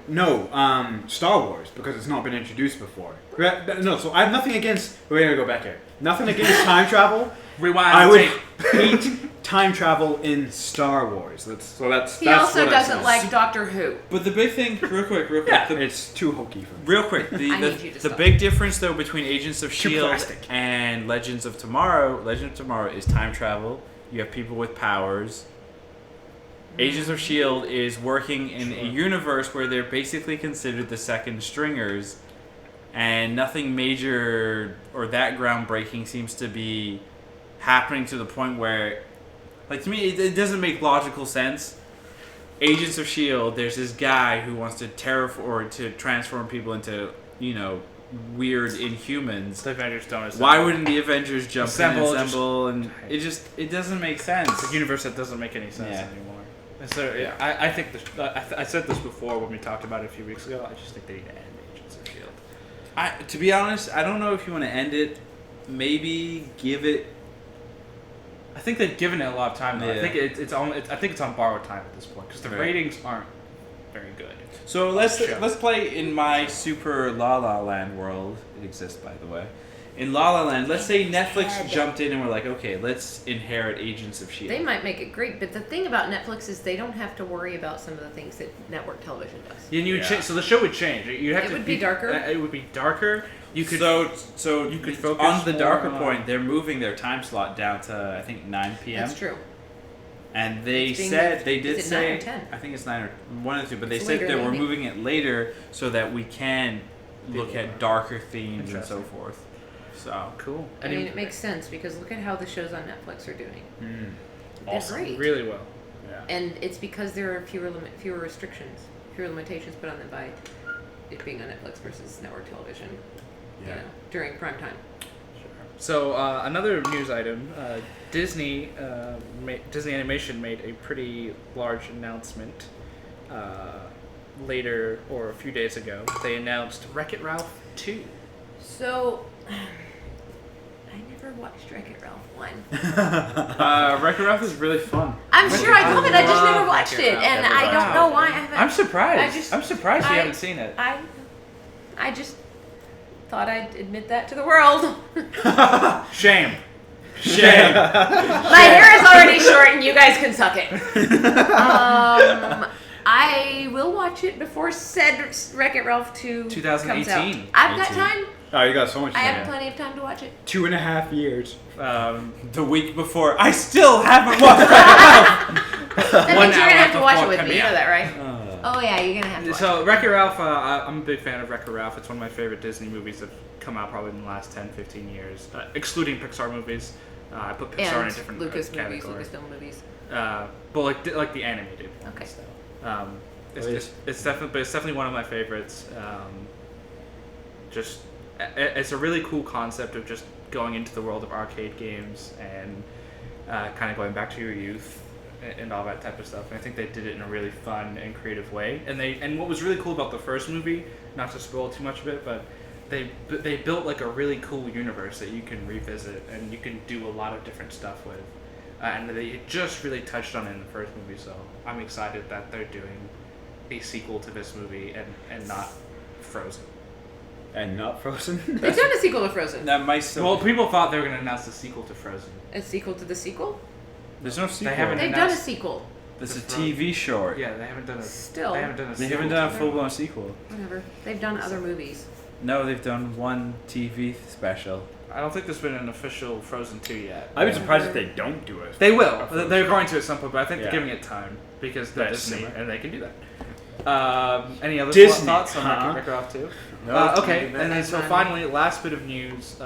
Star Wars because it's not been introduced before. No, so I have nothing against. We're gonna go back here. Nothing against time travel. Rewind. I would tape. hate time travel in Star Wars. That's He that's also what I doesn't said. like Doctor Who. But the big thing, real quick, Yeah, the, it's too hokey for me. real quick, the I need you to the stop. big difference though between Agents of Too S.H.I.E.L.D. plastic. and Legends of Tomorrow, Legends of Tomorrow is time travel. You have people with powers. Agents of S.H.I.E.L.D. is working in a universe where they're basically considered the second stringers, and nothing major or that groundbreaking seems to be happening to the point where, like, to me, it doesn't make logical sense. Agents of S.H.I.E.L.D., there's this guy who wants to transform people into, weird Inhumans. The Avengers don't. Assemble. Why wouldn't the Avengers jump Assemble, in, assemble, and it doesn't make sense. It's a universe that doesn't make any sense Yeah. anymore. And so yeah, I think I said this before when we talked about it a few weeks ago. I just think they need to end Agents of S.H.I.E.L.D. To be honest, I don't know if you want to end it. Maybe give it. I think they've given it a lot of time. Though. Yeah. I think it's on borrowed time at this point because the Right. ratings aren't very good. So let's Sure. play in my super La La Land world. It exists, by the way. In La La Land, let's say Netflix jumped in and we're like, okay, let's inherit Agents of S.H.I.E.L.D. They might make it great, but the thing about Netflix is they don't have to worry about some of the things that network television does. And you would change, so the show would change. You have It to would be darker? It would be darker. You could So you could focus on the darker more on- point. They're moving their time slot down to I think 9 p.m. That's true. And they It's being said moved- they did is it say 9 or 10? I think it's 9 or 1 or 2, but they It's said later that in we're the evening. moving it later so that we can look at darker themes and so Interesting. forth. So Cool. I mean, it makes sense because look at how the shows on Netflix are doing. They're Awesome. great. Really well. Yeah. And it's because there are fewer restrictions, fewer limitations put on them by it being on Netflix versus network television. Yeah. During prime time. So another news item: Disney Disney Animation made a pretty large announcement later or a few days ago. They announced Wreck-It Ralph 2. So, I never watched Wreck-It Ralph 1. Wreck-It Ralph is really fun. I'm sure I love it. I just never love watched Wreck-It it, Ralph. and I don't know why I haven't. I'm surprised. I I'm surprised you I- haven't seen it. I just thought I'd admit that to the world. Shame. Shame. My hair is already short, and you guys can suck it. I will watch it before said Wreck-It Ralph 2 comes out. 2018. I've got 18. time. Oh, you got so much I time. have plenty of time to watch it. 2.5 years. The week before, I still haven't watched Wreck-It That 1 means you're gonna hour have to watch before it with coming me. You know out. that, right? Ralph. Oh yeah, you're gonna have to watch it. So Wreck-It Ralph, I'm a big fan of Wreck-It Ralph. It's one of my favorite Disney movies that have come out probably in the last 10, 15 years, excluding Pixar movies. I put Pixar in a And different Lucas movies, category. Lucasfilm movies. But like the animated. Okay. It's definitely one of my favorites. It's a really cool concept of just going into the world of arcade games and kind of going back to your youth and all that type of stuff. And I think they did it in a really fun and creative way. And what was really cool about the first movie, not to spoil too much of it, but they built like a really cool universe that you can revisit and you can do a lot of different stuff with. And they just really touched on it in the first movie, so I'm excited that they're doing a sequel to this movie and not Frozen. And not Frozen. They've done a sequel to Frozen. That might still. Well, people thought they were going to announce the sequel to Frozen. A sequel to the sequel? There's no sequel. haven't- They've done a announced- sequel. There's a TV short. Yeah, they haven't done a. Still. They haven't done a. They sequel haven't done a to full blown sequel. Whatever. They've done other movies. No, they've done one TV special. I don't think there's been an official Frozen 2 yet. I'd be surprised if they don't do it. They will. They're going to at some point, but I think Yeah. they're giving it time because they're That's Disney smart. and they can do that. Any other Disney, thoughts on huh? Wreck-It Ralph 2? No, Okay, and then that's so fine. finally, last bit of news.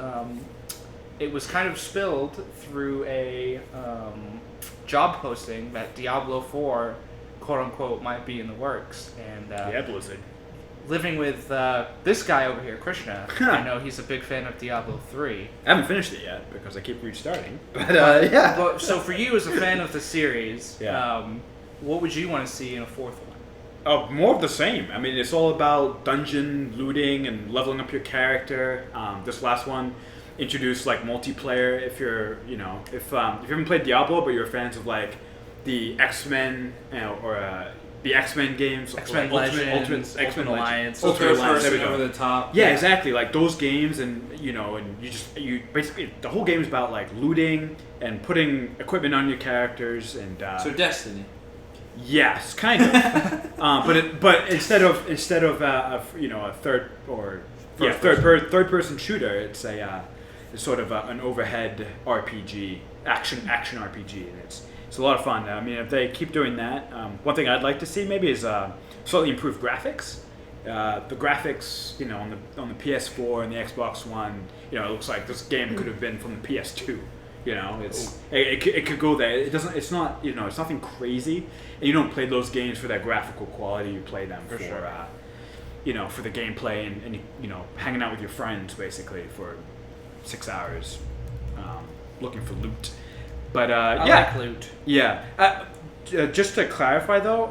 It was kind of spilled through a job posting that Diablo 4, quote unquote, might be in the works. And Yeah, Blizzard. living with this guy over here, Krishna, I know he's a big fan of Diablo 3. I haven't finished it yet because I keep restarting. But yeah. But, so for you as a fan of the series, Yeah. what would you want to see in a fourth one? Oh, more of the same. I mean, it's all about dungeon looting and leveling up your character. This last one introduced like multiplayer. If you're, if you haven't played Diablo, but you're fans of like the X-Men or the X-Men games, X-Men like Legends, X-Men Alliance. Ultimate Alliance. There we over go. the top. Yeah, exactly. Like those games, and and you basically the whole game is about like looting and putting equipment on your characters and. So Destiny. Yes, kind of. But instead of a third or third person shooter, it's it's sort of an overhead RPG, action RPG, and it's a lot of fun. I mean, if they keep doing that, one thing I'd like to see maybe is slightly improved graphics. The graphics, on the PS4 and the Xbox One, it looks like this game could have been from the PS2. It could go there. It's not it's nothing crazy, and you don't play those games for that graphical quality. You play them for sure. for the gameplay and hanging out with your friends basically for 6 hours, looking for loot. But I like loot. yeah. Just to clarify though,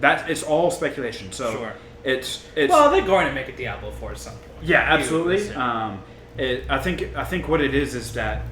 that it's all speculation. So Sure. it's Well, they're going to make a Diablo 4 at some point. yeah, absolutely. Yeah. I think what it is that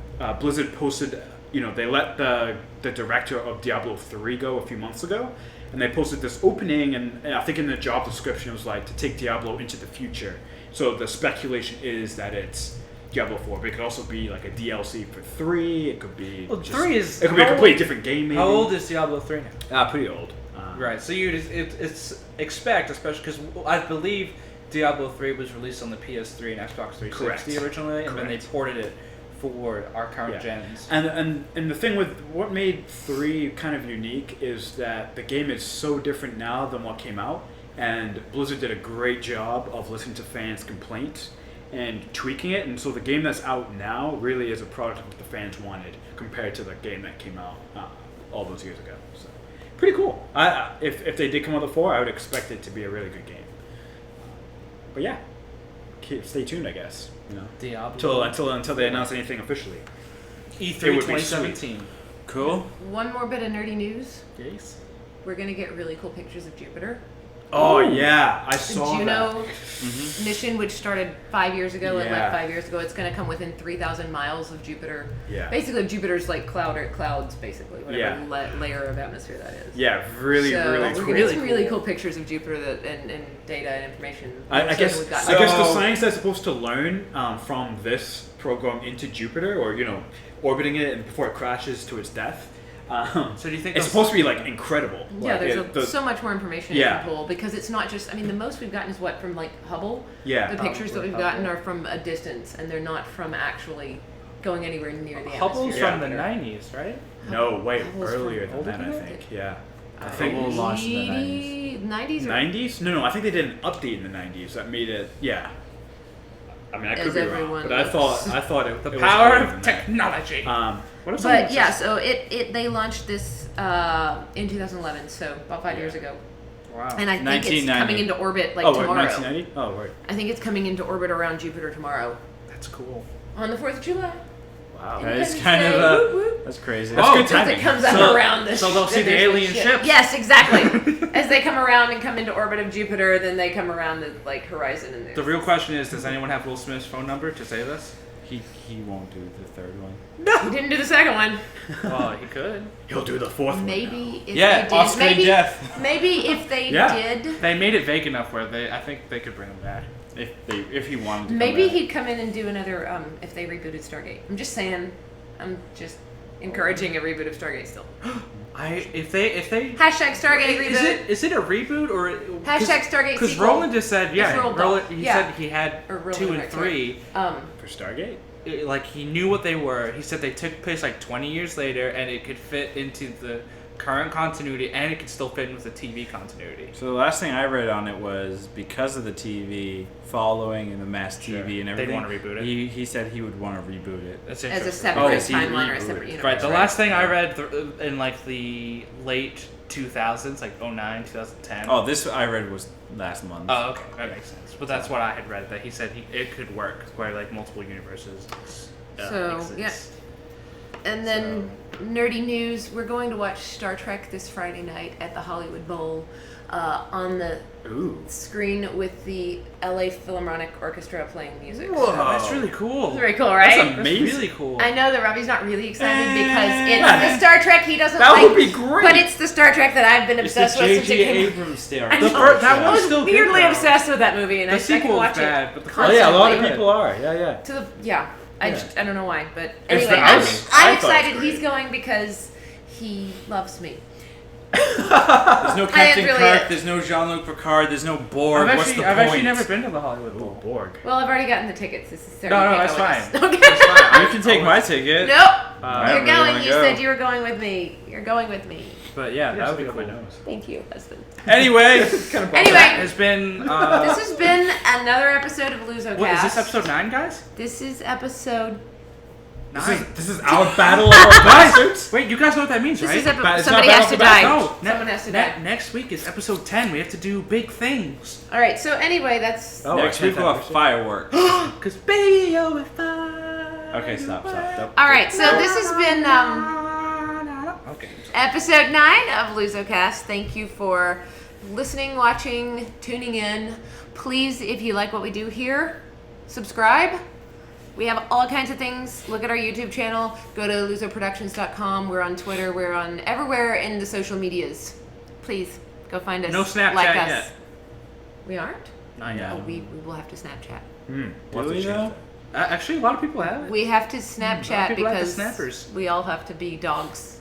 Blizzard posted, they let the director of Diablo 3 go a few months ago, and they posted this opening, and I think in the job description it was like to take Diablo into the future. So the speculation is that it's Diablo 4, but it could also be like a DLC for 3. It could be Well, 3 is- it could be a how completely old- different game. Maybe. How old is Diablo 3 now? Pretty old. Right, so it's expect, especially because I believe Diablo 3 was released on the PS3 and Xbox 360 Correct. originally, and then they Correct. ported it for our current Yeah. gens. And the thing with what made 3 kind of unique is that the game is so different now than what came out, and Blizzard did a great job of listening to fans' complaints and tweaking it, and so the game that's out now really is a product of what the fans wanted compared to the game that came out all those years ago. So pretty cool. If they did come out with 4, I would expect it to be a really good game. But yeah, stay tuned, I guess. You know, Diablo. until they announce anything officially. E3 It would be 2017. Cool. One more bit of nerdy news. Yes. We're gonna get really cool pictures of Jupiter. Oh yeah, I The saw Juno that. mission, which started 5 years ago, it Yeah. left 5 years ago. It's gonna come within 3,000 miles of Jupiter. Yeah. Basically, Jupiter's like clouds, basically, whatever Yeah. layer of atmosphere that is. Yeah, really, so really we're cool. gonna get some really cool pictures of Jupiter and data and information. I guess we've got. I guess the So- science that's supposed to learn from this program into Jupiter, or orbiting it and before it crashes to its death. So do you think it's those- supposed to be like incredible? Yeah, Like, there's so much more information Yeah. you can pull because it's not just. I mean, the most we've gotten is what from like Hubble. Yeah. The pictures that we've Hubble. gotten are from a distance, and they're not from actually going anywhere near the Hubble's atmosphere. from the Yeah. 90s, right? No, way Hubble's earlier from than that. I older think. Yeah. I think think Hubble launched in the 90s. 90s. No, I think they did an update in the 90s that made it. Yeah. I mean, I could As be wrong, everyone but I looks. thought it. The it was power earlier of than that. technology. What if But someone yeah, says- so they launched this in 2011, so about 5 years ago, Wow. and I think it's 1990. coming into orbit like oh, tomorrow. 1990. Oh, right. I think it's coming into orbit around Jupiter tomorrow That's cool. on the 4th of July. Wow. That is Independence kind Day, of whoop, whoop. that's crazy. That's Oh, good As timing. it comes up So- around the so they'll see the there's alien ship. ships. Yes, exactly. As they come around and come into orbit of Jupiter, then they come around the like horizon and The real question is, does anyone have Will Smith's phone number to say this? He won't do the third one. He didn't do the second one. Well, he could. He'll do the 4th one. Maybe if Yeah, they did, Oscar maybe death. maybe if they Yeah. did, They made it vague enough where I think they could bring him back. If he wanted to. maybe come back. he'd come in and do another. If they rebooted Stargate, I'm just saying. I'm just encouraging a reboot of Stargate still. If they Hashtag Stargate reboot. is it a reboot or Hashtag Stargate Because sequel. Roland just said It's Roald Dahl. he Yeah. said he had Or Roald 2 and Dahl, 3. For Stargate. Like he knew what they were. He said they took place like 20 years later, and it could fit into the current continuity, and it could still fit in with the TV continuity. So the last thing I read on it was because of the TV following and the mass TV Sure. and They'd everything. wanna reboot it. He said he would want to reboot it. That's As a interesting. separate Oh, so you timeline or a rebooted. separate universe. Right. The last thing I read in like the late 2000s, like 09, 2010. Oh, this I read was last month. Oh, okay, that makes sense. But that's what I had read, that he said it could work where like multiple universes So, exist. yeah. And then nerdy news, we're going to watch Star Trek this Friday night at the Hollywood Bowl on the Ooh. screen with the LA Philharmonic Orchestra playing music. Whoa. So, That's really cool. it's very cool, right? That's That's amazing. really cool. I know that Robbie's not really excited because it's the Star Trek he doesn't That like. would be great. But it's the Star Trek that I've been It's the obsessed with since it J.J. came Abrams Star. I The know. first- that I one's was still good, weirdly though. obsessed with that movie, and The I can sequel's watch bad, it. but the Oh first yeah, a lot of constantly. people are. Yeah, yeah. To the I Yeah. just I don't know why, but It's anyway, the- I'm I thought it excited. was He's great. going because he loves me. There's no Captain really Kirk. it. There's no Jean-Luc Picard. There's no Borg. I've What's actually, the I've point? actually never been to the Hollywood Ooh, Bowl. Borg. Well, I've already gotten the tickets. This is No, that's fine. Okay. That's fine. You can take my ticket. Nope. I You're really going. wanna You go. said you were going with me. You're going with me. But yeah, that would be Stick cool. up my nose. Thank you, husband. Anyway, Kind of Anyway, That has been. this has been another episode of LuZoCast. What is this episode 9, guys? This is episode. 9. This is our battle of our bastards. Wait, you guys know what that means, This right? is But it's somebody not has to Battle die. of No, Someone has to die. next week is episode 10. We have to do big things. All right. So anyway, that's. Oh, next I week can't we'll have have fireworks. Cause baby, you're a fire. Okay, stop. All right. So this has been Okay. episode 9 of LuZoCast. Thank you for listening, watching, tuning in. Please, if you like what we do here, subscribe. We have all kinds of things. Look at our YouTube channel. Go to LuZoProductions.com. We're on Twitter. We're on everywhere in the social medias. Please go find us. No Snapchat like us. yet. We aren't? Not yet. Oh, we will have to Snapchat. We'll have to we change though? that. Actually, a lot of people have it. We have to Snapchat people have the because snappers. we all have to be dogs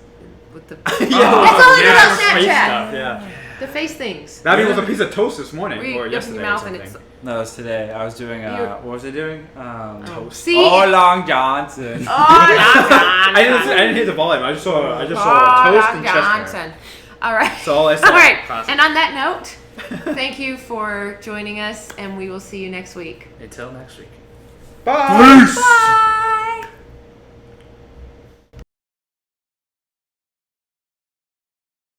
with the Yeah, That's all I know about face Snapchat. stuff, yeah. the face things. That was a piece of toast this morning Where you or open yesterday your or mouth and something. it's No, it's today. I was doing. You're- What was I doing? Toast. See. Oh, Long Johnson. I didn't hit the volume. I just saw toast and chestnut. Johnson. All right. That's all I said. All right. Classic. And on that note, thank you for joining us, and we will see you next week. Until next week. Bye. Bye.